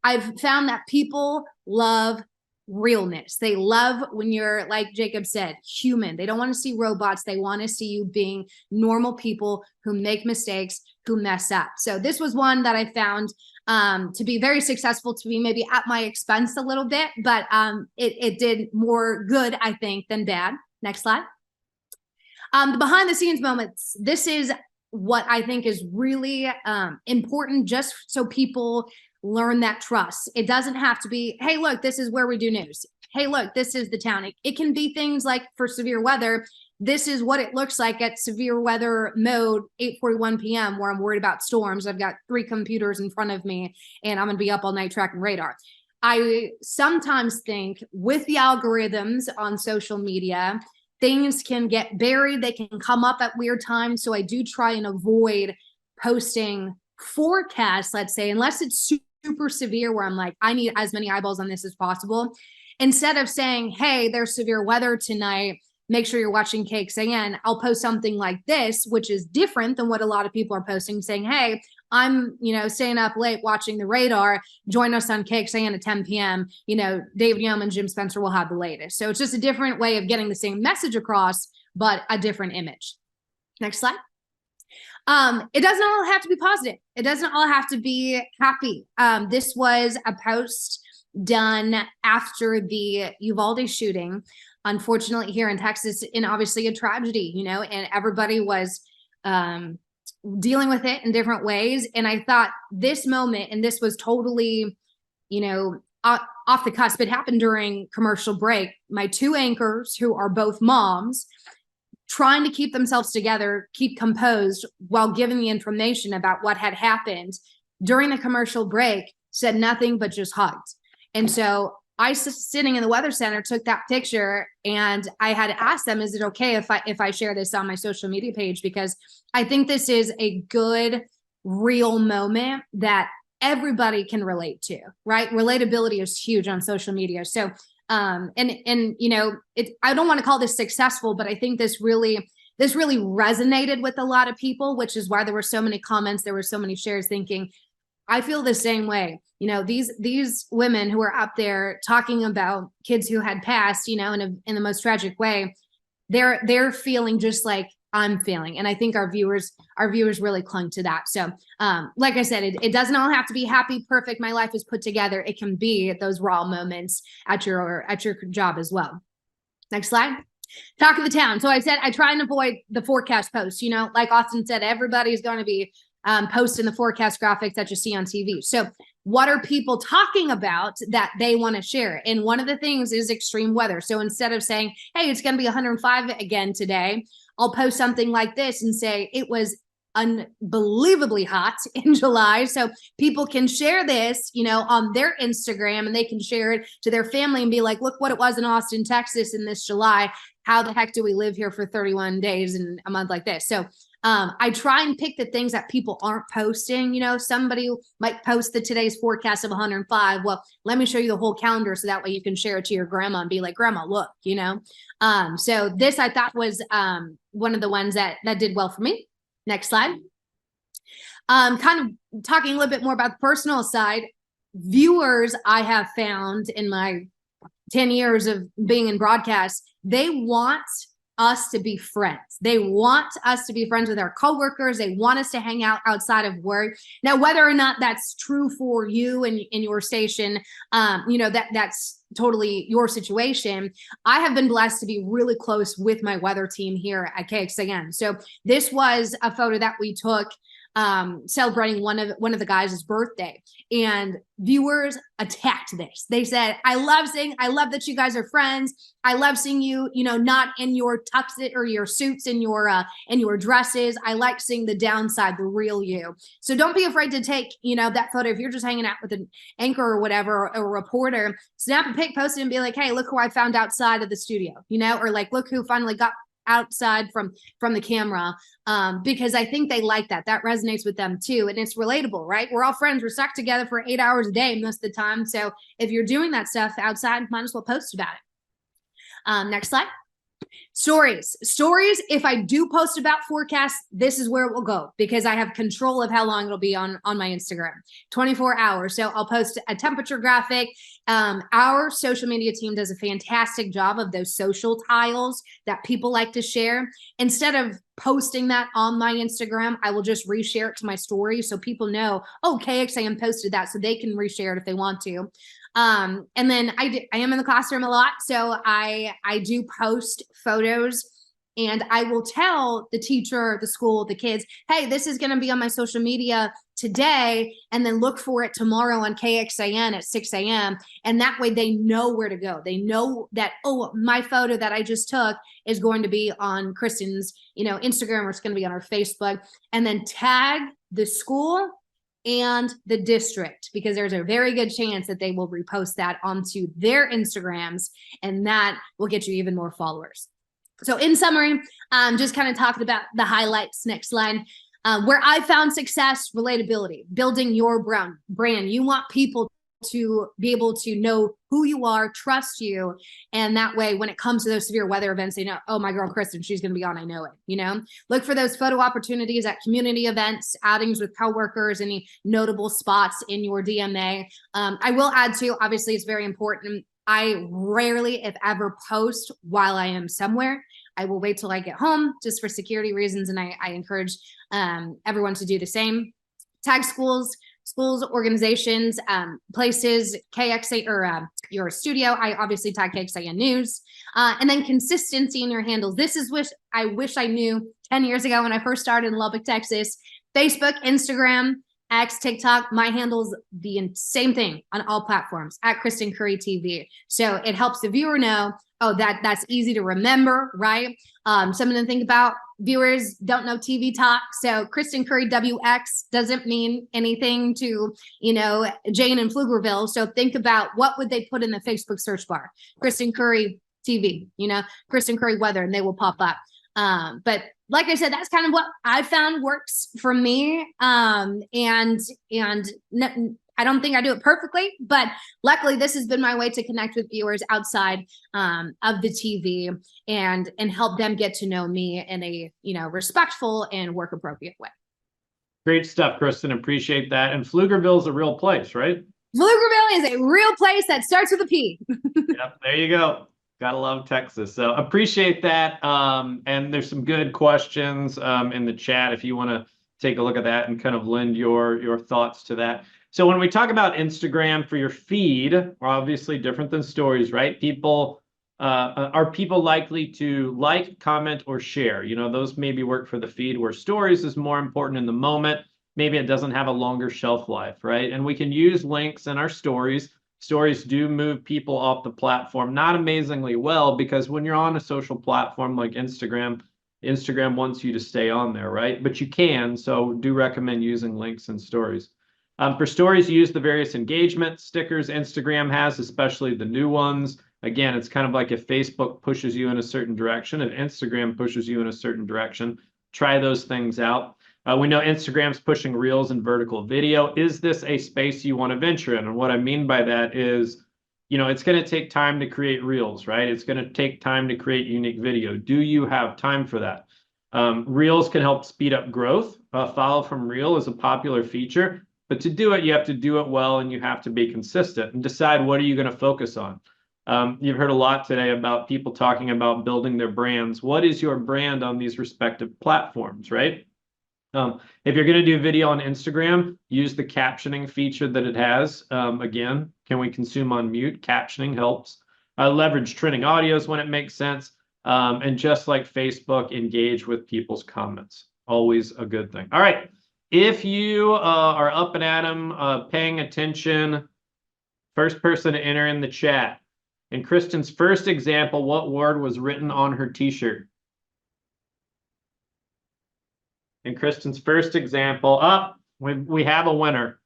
I've found that people love realness. They love when you're, like Jacob said, human. They don't want to see robots. They want to see you being normal people who make mistakes, who mess up. So this was one that I found to be very successful, to be maybe at my expense a little bit, but it did more good, I think, than bad. Next slide. The behind the scenes moments, this is what I think is really important, just so people learn that trust. It doesn't have to be, hey, look, this is where we do news. Hey, look, this is the town. It can be things like, for severe weather, this is what it looks like at severe weather mode, 8:41 p.m., where I'm worried about storms. I've got 3 computers in front of me, and I'm going to be up all night tracking radar. I sometimes think with the algorithms on social media, things can get buried. They can come up at weird times. So I do try and avoid posting forecasts, let's say, unless it's super severe where I'm like, I need as many eyeballs on this as possible. Instead of saying, hey, there's severe weather tonight, make sure you're watching KXAN, I'll post something like this, which is different than what a lot of people are posting, saying, hey, I'm, you know, staying up late watching the radar. Join us on KXAN at 10 p.m. You know, David Youm and Jim Spencer will have the latest. So it's just a different way of getting the same message across, but a different image. Next slide. It doesn't all have to be positive. It doesn't all have to be happy. This was a post done after the Uvalde shooting, unfortunately here in Texas, and obviously a tragedy, you know, and everybody was dealing with it in different ways. And I thought this moment, and this was totally, you know, off the cusp, it happened during commercial break. My 2 anchors, who are both moms, trying to keep themselves together, keep composed while giving the information about what had happened during the commercial break, said nothing but just hugged. And so I, sitting in the weather center, took that picture, and I had asked them, is it okay if I share this on my social media page? Because I think this is a good, real moment that everybody can relate to, right? Relatability is huge on social media. So, and you know, I don't want to call this successful, but I think this really resonated with a lot of people, which is why there were so many comments, there were so many shares, thinking, I feel the same way. You know, these women who are up there talking about kids who had passed, you know, in the most tragic way, they're feeling just like I'm feeling. And I think our viewers really clung to that. So like I said, it doesn't all have to be happy, perfect, my life is put together. It can be those raw moments at your job as well. Next slide. Talk of the town. So I said I try and avoid the forecast posts. You know, like Austin said, everybody's going to be posting the forecast graphics that you see on TV. So what are people talking about that they want to share? And one of the things is extreme weather. So instead of saying, hey, it's going to be 105 again today, I'll post something like this and say it was unbelievably hot in July. So people can share this, you know, on their Instagram, and they can share it to their family and be like, look what it was in Austin, Texas in this July. How the heck do we live here for 31 days in a month like this? So I try and pick the things that people aren't posting. You know, somebody might post the today's forecast of 105. Well, let me show you the whole calendar so that way you can share it to your grandma and be like, grandma, look, you know. So this I thought was one of the ones that did well for me. Next slide. Kind of talking a little bit more about the personal side. Viewers I have found in my 10 years of being in broadcast, they want us to be friends. They want us to be friends with our coworkers. They want us to hang out outside of work. Now, whether or not that's true for you and in your station, that's totally your situation. I have been blessed to be really close with my weather team here at KXAN. So this was a photo that we took celebrating one of the guys' birthday, and viewers attacked this. They said, I love that you guys are friends. I love seeing you, not in your tuxes or your suits and your dresses. I like seeing the downside, the real you. So don't be afraid to take, that photo. If you're just hanging out with an anchor or whatever, or a reporter, snap a pic, post it, and be like, hey, look who I found outside of the studio, or like, look who finally got outside from the camera, because I think they like that resonates with them too, and it's relatable, right? We're all friends, we're stuck together for 8 hours a day most of the time, so if you're doing that stuff outside, might as well post about it. Next slide. Stories. If I do post about forecasts, this is where it will go, because I have control of how long it'll be on my Instagram. 24 hours. So I'll post a temperature graphic. Our social media team does a fantastic job of those social tiles that people like to share. Instead of posting that on my Instagram, I will just reshare it to my story, so people know, oh, KXAN posted that, so they can reshare it if they want to. And then I am in the classroom a lot, so I do post photos, and I will tell the teacher, the school, the kids, hey, this is going to be on my social media today, and then look for it tomorrow on KXAN at 6 a.m. And that way they know where to go. They know that, oh, my photo that I just took is going to be on Kristen's, Instagram, or it's going to be on our Facebook, and then tag the school and the district, because there's a very good chance that they will repost that onto their Instagrams, and that will get you even more followers. So in summary, just kind of talking about the highlights. Next slide. Where I found success: relatability, building your brand. You want people to be able to know who you are, trust you, and that way when it comes to those severe weather events, they know, oh, my girl Kristen, she's going to be on, I know it. Look for those photo opportunities at community events, outings with coworkers, any notable spots in your DMA. I will add too, obviously it's very important, I rarely, if ever, post while I am somewhere. I will wait till I get home, just for security reasons, and I encourage everyone to do the same. Tag schools, organizations, places, KXA, or your studio. I obviously tag KXAN News. And then consistency in your handles. This is I wish I knew 10 years ago when I first started in Lubbock, Texas. Facebook, Instagram, X, TikTok, my handle's the same thing on all platforms, at Kristen Curry TV. So it helps the viewer know, oh, that's easy to remember, right? Something to think about. Viewers don't know TV talk, so Kristen Curry WX doesn't mean anything to, Jane in Pflugerville. So think about, what would they put in the Facebook search bar? Kristen Curry TV, Kristen Curry weather, and they will pop up. But like I said, that's kind of what I found works for me. And I don't think I do it perfectly, but luckily this has been my way to connect with viewers outside of the TV and help them get to know me in a respectful and work appropriate way. Great stuff, Kristen. Appreciate that. And Pflugerville is a real place, right? Pflugerville is a real place that starts with a P. Yep, there you go. Gotta love Texas. So appreciate that. And there's some good questions in the chat if you want to take a look at that and kind of lend your thoughts to that. So when we talk about Instagram for your feed, we're obviously different than stories, right? Are people likely to like, comment, or share? Those maybe work for the feed, where stories is more important in the moment. Maybe it doesn't have a longer shelf life, right? And we can use links in our stories. Stories do move people off the platform, not amazingly well, because when you're on a social platform like Instagram wants you to stay on there, right? But you can, so do recommend using links and stories. For stories, use the various engagement stickers Instagram has, especially the new ones. Again, it's kind of like if Facebook pushes you in a certain direction, if Instagram pushes you in a certain direction, try those things out. We know Instagram's pushing Reels and vertical video. Is this a space you want to venture in? And what I mean by that is, it's going to take time to create Reels, right? It's going to take time to create unique video. Do you have time for that? Reels can help speed up growth. Follow from Reel is a popular feature. But to do it, you have to do it well, and you have to be consistent and decide, what are you going to focus on? You've heard a lot today about people talking about building their brands. What is your brand on these respective platforms, right? If you're going to do video on Instagram, use the captioning feature that it has. Again, can we consume on mute? Captioning helps. Leverage trending audios when it makes sense. And just like Facebook, engage with people's comments. Always a good thing. All right. If you are up and at 'em, paying attention, first person to enter in the chat. In Kristen's first example, what word was written on her t-shirt? In Kristen's first example, we have a winner.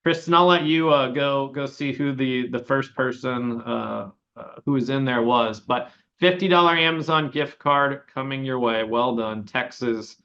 Kristen, I'll let you go see who the first person who was in there was. But $50 Amazon gift card coming your way. Well done, Texas,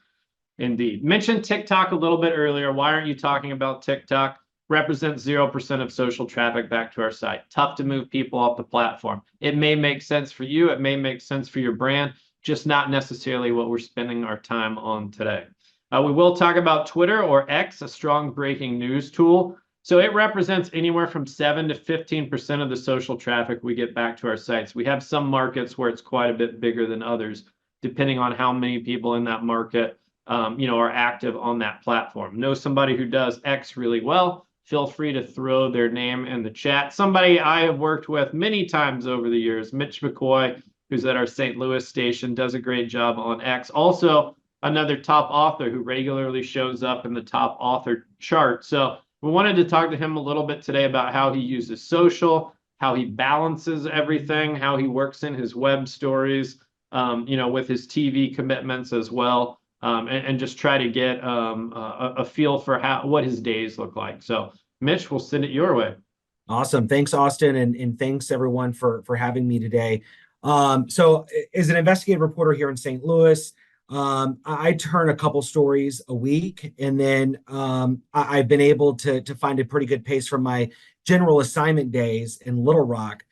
indeed. Mentioned TikTok a little bit earlier. Why aren't you talking about TikTok? Represents 0% of social traffic back to our site. Tough to move people off the platform. It may make sense for you. It may make sense for your brand, just not necessarily what we're spending our time on today. We will talk about Twitter, or X, a strong breaking news tool. So it represents anywhere from 7 to 15% of the social traffic we get back to our sites. We have some markets where it's quite a bit bigger than others, depending on how many people in that market are active on that platform. Know somebody who does X really well, feel free to throw their name in the chat. Somebody I have worked with many times over the years, Mitch McCoy, who's at our St. Louis station, does a great job on X. Also, another top author who regularly shows up in the top author chart. So we wanted to talk to him a little bit today about how he uses social, how he balances everything, how he works in his web stories, with his TV commitments as well. And just try to get a feel for what his days look like. So, Mitch, we'll send it your way. Awesome. Thanks, Austin. And thanks, everyone, for having me today. So as an investigative reporter here in St. Louis, I turn a couple stories a week. And then I've been able to find a pretty good pace from my general assignment days in Little Rock,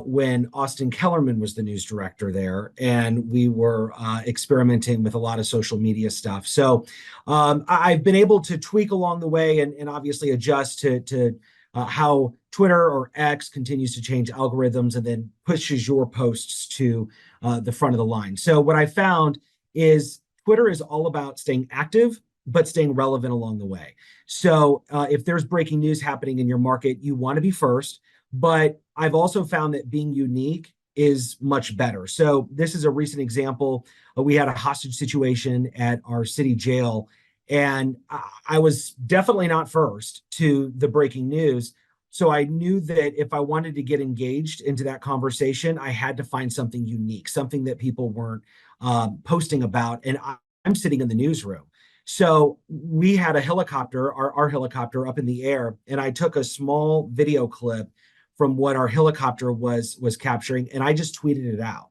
when Austin Kellerman was the news director there, and we were experimenting with a lot of social media stuff. So I've been able to tweak along the way and obviously adjust to how Twitter or X continues to change algorithms and then pushes your posts to the front of the line. So what I found is Twitter is all about staying active, but staying relevant along the way. So if there's breaking news happening in your market, you want to be first. But I've also found that being unique is much better. So this is a recent example. We had a hostage situation at our city jail, and I was definitely not first to the breaking news. So I knew that if I wanted to get engaged into that conversation, I had to find something unique, something that people weren't posting about. And I'm sitting in the newsroom. So we had a helicopter, our helicopter up in the air, and I took a small video clip from what our helicopter was capturing, and I just tweeted it out.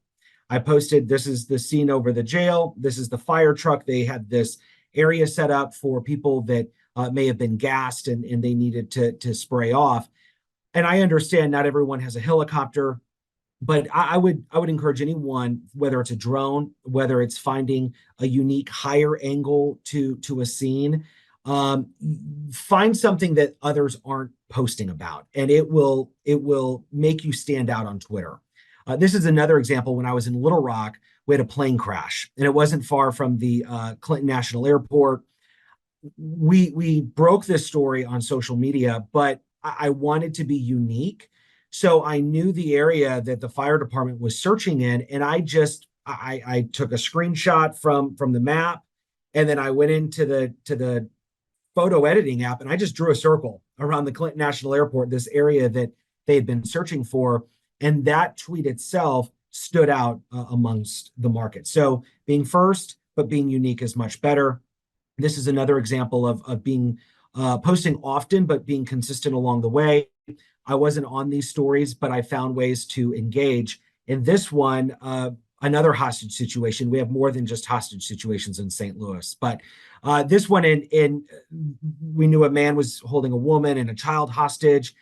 I posted, this is the scene over the jail. This is the fire truck. They had this area set up for people that may have been gassed and they needed to spray off. And I understand not everyone has a helicopter, but I would encourage anyone, whether it's a drone, whether it's finding a unique higher angle to a scene, find something that others aren't posting about, and it will make you stand out on Twitter. This is another example. When I was in Little Rock, we had a plane crash, and it wasn't far from the Clinton National Airport. We broke this story on social media, but I wanted to be unique. So I knew the area that the fire department was searching in, and I took a screenshot from the map, and then I went into the photo editing app, and I just drew a circle around the Clinton National Airport, this area that they had been searching for. And that tweet itself stood out amongst the market. So being first, but being unique is much better. This is another example of being posting often, but being consistent along the way. I wasn't on these stories, but I found ways to engage. In this one, another hostage situation. We have more than just hostage situations in St. Louis, but this one we knew a man was holding a woman and a child hostage.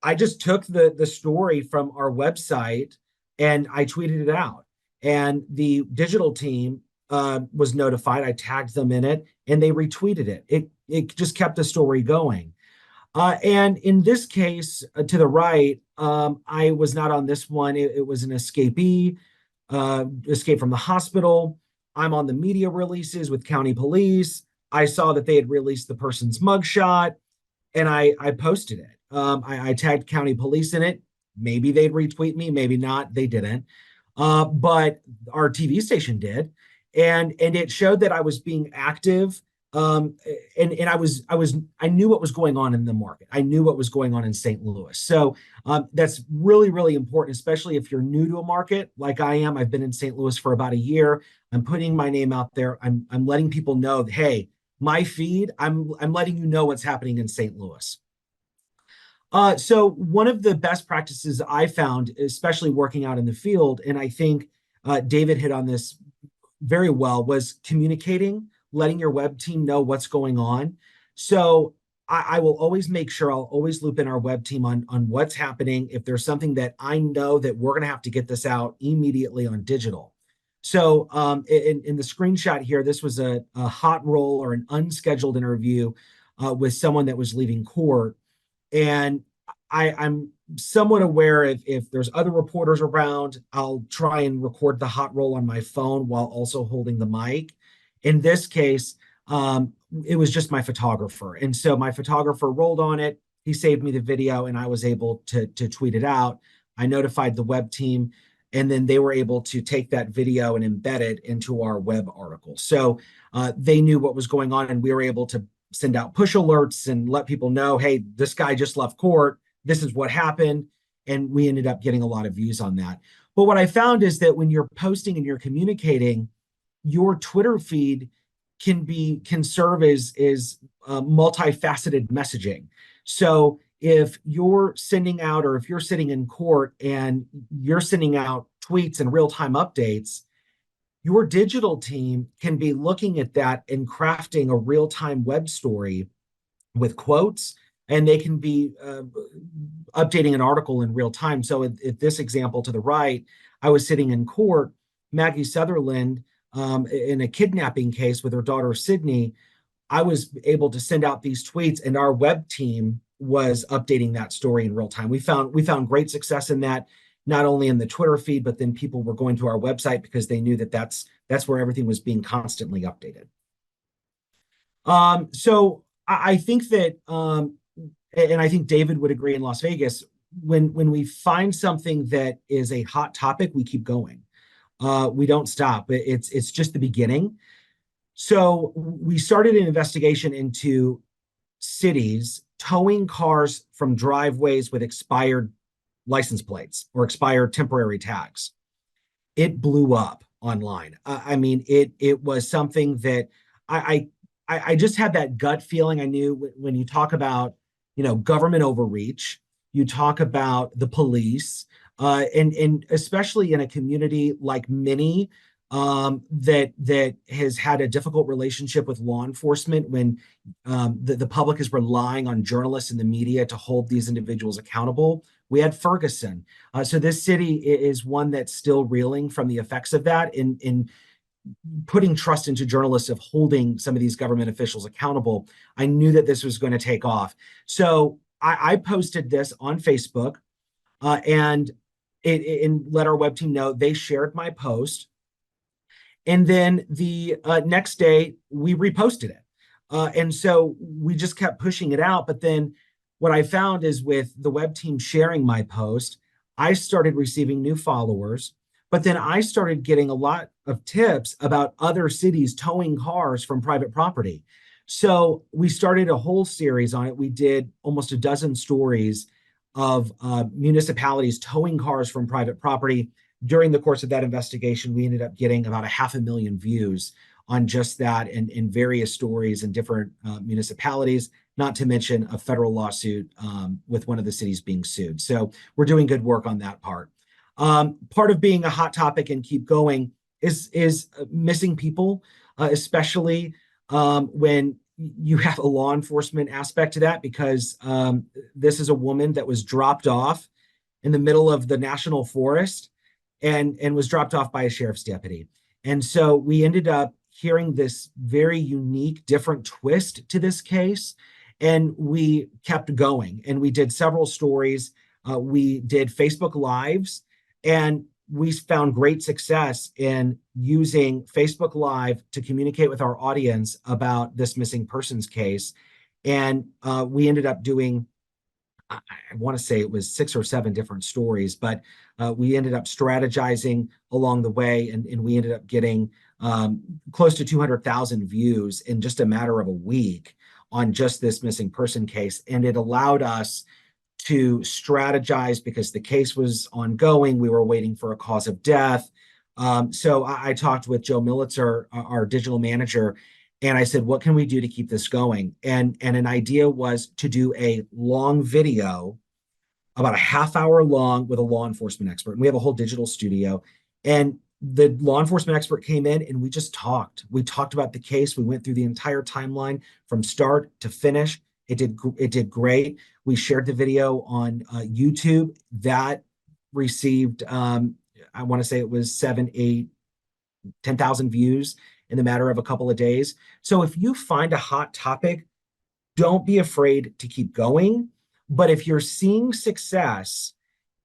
I just took the story from our website and I tweeted it out, and the digital team was notified. I tagged them in it and they retweeted it. It just kept the story going. And in this case, to the right, I was not on this one. It was an escapee, escaped from the hospital. I'm on the media releases with county police. I saw that they had released the person's mugshot, and I posted it. I tagged county police in it. Maybe they'd retweet me, maybe not. They didn't. But our TV station did, and it showed that I was being active. And I knew what was going on in the market. I knew what was going on in St. Louis. So that's really, really important, especially if you're new to a market like I am. I've been in St. Louis for about a year. I'm putting my name out there. I'm letting people know, hey, my feed, I'm letting you know what's happening in St. Louis. So one of the best practices I found, especially working out in the field, and I think David hit on this very well, was communicating, letting your web team know what's going on. So I will always make sure, I'll always loop in our web team on what's happening. If there's something that I know that we're going to have to get this out immediately on digital. So in the screenshot here, this was a hot roll or an unscheduled interview with someone that was leaving court. And I'm somewhat aware if there's other reporters around, I'll try and record the hot roll on my phone while also holding the mic. In this case, it was just my photographer. And so my photographer rolled on it. He saved me the video and I was able to tweet it out. I notified the web team, and then they were able to take that video and embed it into our web article. So they knew what was going on, and we were able to send out push alerts and let people know, hey, this guy just left court. This is what happened. And we ended up getting a lot of views on that. But what I found is that when you're posting and you're communicating, your Twitter feed can serve as multifaceted messaging. So if you're sending out, or if you're sitting in court and you're sending out tweets and real-time updates, your digital team can be looking at that and crafting a real-time web story with quotes, and they can be updating an article in real time. So at this example to the right, I was sitting in court, Maggie Sutherland, in a kidnapping case with her daughter, Sydney. I was able to send out these tweets, and our web team was updating that story in real time. We found great success in that, not only in the Twitter feed, but then people were going to our website because they knew that that's where everything was being constantly updated. So I think that, and I think David would agree in Las Vegas, when we find something that is a hot topic, we keep going. We don't stop. It's just the beginning. So we started an investigation into cities towing cars from driveways with expired license plates or expired temporary tags. It blew up online. I mean, it was something that I just had that gut feeling. I knew when you talk about, government overreach, you talk about the police, and especially in a community like Minnie, that has had a difficult relationship with law enforcement, when the public is relying on journalists and the media to hold these individuals accountable. We had Ferguson. So this city is one that's still reeling from the effects of that, in putting trust into journalists of holding some of these government officials accountable. I knew that this was going to take off. So I posted this on Facebook, and let our web team know. They shared my post. And then the next day, we reposted it. And so we just kept pushing it out. But then what I found is, with the web team sharing my post, I started receiving new followers. But then I started getting a lot of tips about other cities towing cars from private property. So we started a whole series on it. We did almost a dozen stories of municipalities towing cars from private property. During the course of that investigation, we ended up getting about 500,000 views on just that, and in various stories in different municipalities, not to mention a federal lawsuit with one of the cities being sued. So we're doing good work on that part. Part of being a hot topic and keep going is missing people, especially when you have a law enforcement aspect to that, because this is a woman that was dropped off in the middle of the national forest and was dropped off by a sheriff's deputy. And so we ended up hearing this very unique, different twist to this case. And we kept going, and we did several stories. We did Facebook Lives, and we found great success in using Facebook Live to communicate with our audience about this missing persons case. And we ended up doing, I want to say it was 6 or 7 different stories, but we ended up strategizing along the way, and we ended up getting close to 200,000 views in just a matter of a week on just this missing person case. And it allowed us to strategize because the case was ongoing. We were waiting for a cause of death. So I talked with Joe Militzer, our digital manager, and I said, what can we do to keep this going? And an idea was to do a long video, about a half hour long, with a law enforcement expert. And we have a whole digital studio. And the law enforcement expert came in and we just talked. We talked about the case. We went through the entire timeline from start to finish. It did great. We shared the video on YouTube. That received, I want to say it was 7, 8, 10,000 views in the matter of a couple of days. So if you find a hot topic, don't be afraid to keep going. But if you're seeing success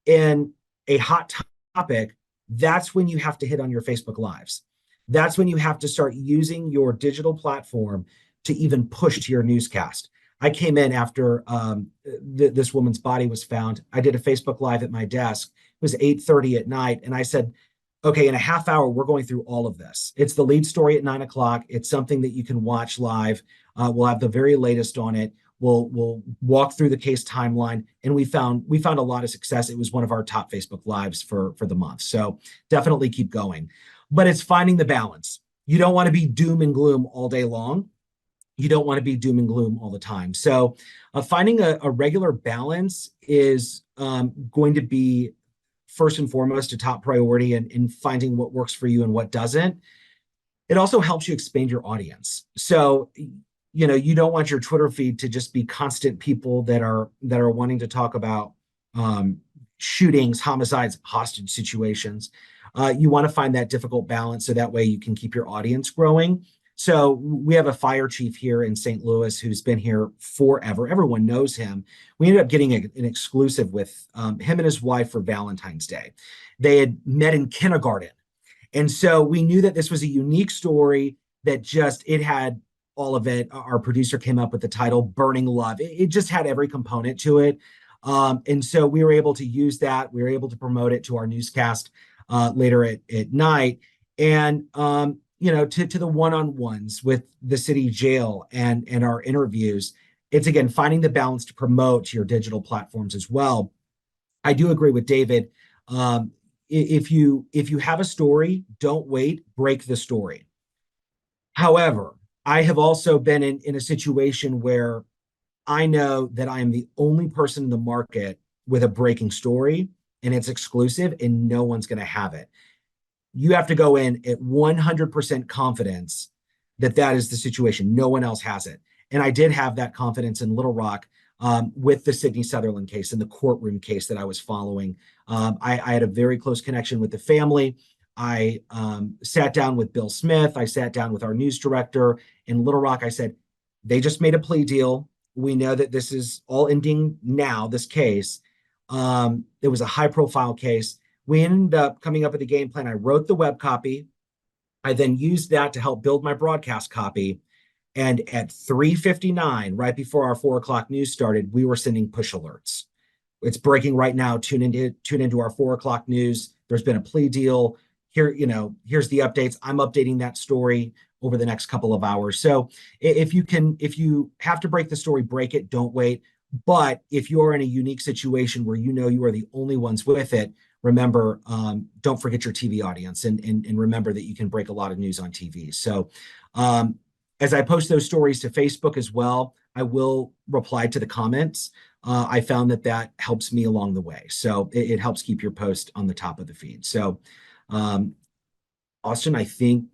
in a hot topic, that's when you have to hit on your Facebook Lives. That's when you have to start using your digital platform to even push to your newscast. I came in after this woman's body was found. I did a Facebook Live at my desk. It was 8:30 at night. And I said, okay, in a half hour, we're going through all of this. It's the lead story at 9 o'clock. It's something that you can watch live. We'll have the very latest on it. We'll walk through the case timeline, and we found a lot of success. It was one of our top Facebook Lives for the month. So definitely keep going. But it's finding the balance. You don't want to be doom and gloom all day long. You don't want to be doom and gloom all the time. So finding a regular balance is going to be first and foremost a top priority in finding what works for you and what doesn't. It also helps you expand your audience. So you don't want your Twitter feed to just be constant people that are wanting to talk about shootings, homicides, hostage situations. You want to find that difficult balance so that way you can keep your audience growing. So we have a fire chief here in St. Louis who's been here forever. Everyone knows him. We ended up getting an exclusive with him and his wife for Valentine's Day. They had met in kindergarten. And so we knew that this was a unique story that it had all of it. Our producer came up with the title Burning Love. It just had every component to it. And so we were able to use that. We were able to promote it to our newscast later at night. And, to the one-on-ones with the city jail and our interviews, it's, again, finding the balance to promote to your digital platforms as well. I do agree with David. If you have a story, don't wait, break the story. However, I have also been in a situation where I know that I am the only person in the market with a breaking story, and it's exclusive, and no one's going to have it. You have to go in at 100% confidence that is the situation. No one else has it. And I did have that confidence in Little Rock with the Sidney Sutherland case and the courtroom case that I was following. I had a very close connection with the family. I sat down with Bill Smith. I sat down with our news director in Little Rock. I said, they just made a plea deal. We know that this is all ending now, this case. It was a high-profile case. We ended up coming up with a game plan. I wrote the web copy. I then used that to help build my broadcast copy. And at 3:59, right before our 4 o'clock news started, we were sending push alerts. It's breaking right now. Tune into our 4 o'clock news. There's been a plea deal. Here, here's the updates. I'm updating that story over the next couple of hours. So if you have to break the story, break it. Don't wait. But if you are in a unique situation where you are the only ones with it, remember, don't forget your TV audience and remember that you can break a lot of news on TV. So as I post those stories to Facebook as well, I will reply to the comments. I found that helps me along the way. So it helps keep your post on the top of the feed. So Austin, I think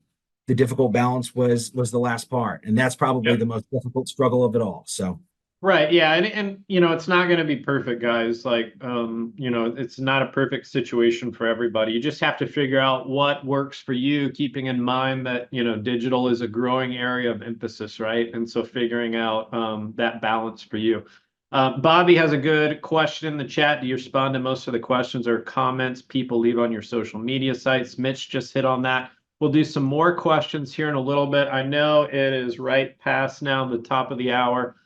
the difficult balance was the last part. And that's probably the most difficult struggle of it all. So. Right, yeah, and you know, it's not gonna be perfect, guys. Like, you know, it's not a perfect situation for everybody. You just have to figure out what works for you, keeping in mind that, you know, digital is a growing area of emphasis, right? And so figuring out that balance for you. Bobby has a good question in the chat. Do you respond to most of the questions or comments people leave on your social media sites? Mitch just hit on that. We'll do some more questions here in a little bit. I know it is right past now the top of the hour.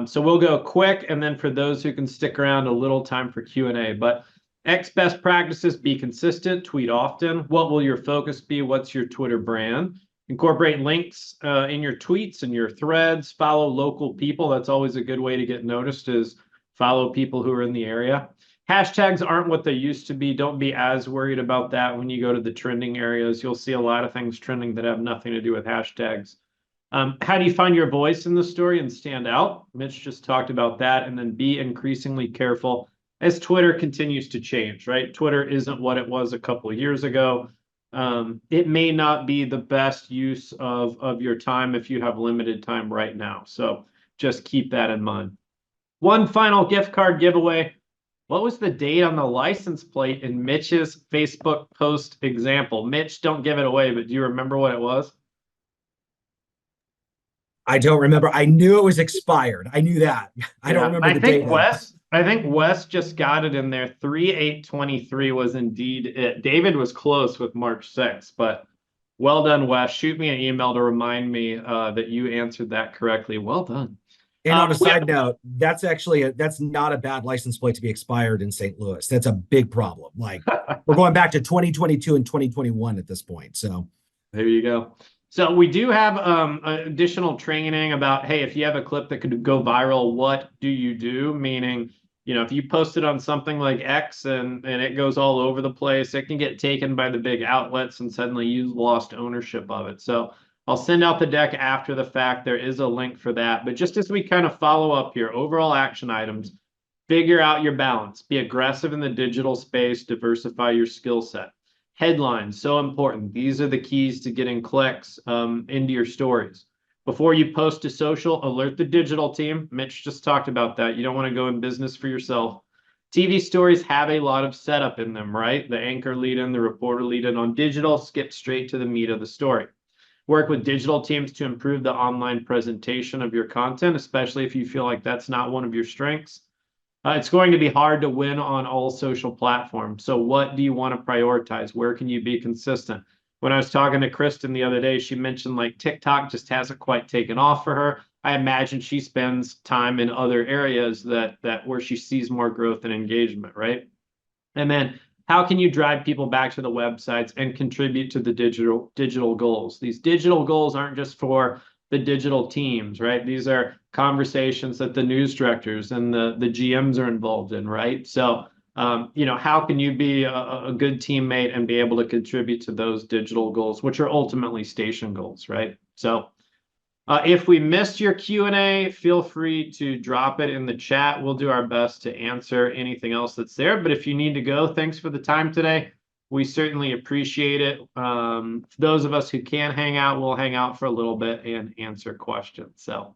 So we'll go quick, and then for those who can stick around, a little time for Q&A. But X best practices: be consistent, tweet often. What will your focus be? What's your Twitter brand? Incorporate links in your tweets and your threads. Follow local people. That's always a good way to get noticed, is follow people who are in the area. Hashtags aren't what they used to be. Don't be as worried about that when you go to the trending areas. You'll see a lot of things trending that have nothing to do with hashtags. How do you find your voice in the story and stand out? Mitch just talked about that. And then be increasingly careful as Twitter continues to change, right? Twitter isn't what it was a couple of years ago. It may not be the best use of your time if you have limited time right now. So just keep that in mind. One final gift card giveaway. What was the date on the license plate in Mitch's Facebook post example? Mitch, don't give it away, but do you remember what it was? I don't remember. I knew it was expired. I knew that. I don't remember the date. I think Wes just got it in there. 3/8/23 was indeed it. David was close with March 6th, but well done, Wes. Shoot me an email to remind me that you answered that correctly. Well done. And on a side note, that's not a bad license plate to be expired in St. Louis. That's a big problem. Like, we're going back to 2022 and 2021 at this point. So there you go. So we do have additional training about, hey, if you have a clip that could go viral, what do you do? Meaning, you know, if you post it on something like X and it goes all over the place, it can get taken by the big outlets and suddenly you've lost ownership of it. So I'll send out the deck after the fact. There is a link for that. But just as we kind of follow up here, overall action items, figure out your balance. Be aggressive in the digital space, diversify your skill set. Headlines, so important. These are the keys to getting clicks into your stories. Before you post to social, alert the digital team. Mitch just talked about that. You don't want to go in business for yourself. TV stories have a lot of setup in them, right? The anchor lead in, the reporter lead in. On digital, skip straight to the meat of the story. Work with digital teams to improve the online presentation of your content, especially if you feel like that's not one of your strengths. It's going to be hard to win on all social platforms. So what do you want to prioritize? Where can you be consistent? When I was talking to Kristen the other day, she mentioned like TikTok just hasn't quite taken off for her. I imagine she spends time in other areas that where she sees more growth and engagement, right? And then how can you drive people back to the websites and contribute to the digital goals? These digital goals aren't just for the digital teams, right? These are conversations that the news directors and the GMs are involved in, right? So, you know, how can you be a good teammate and be able to contribute to those digital goals, which are ultimately station goals, right? So if we missed your Q&A, feel free to drop it in the chat. We'll do our best to answer anything else that's there. But if you need to go, thanks for the time today. We certainly appreciate it. Those of us who can hang out, we'll hang out for a little bit and answer questions. So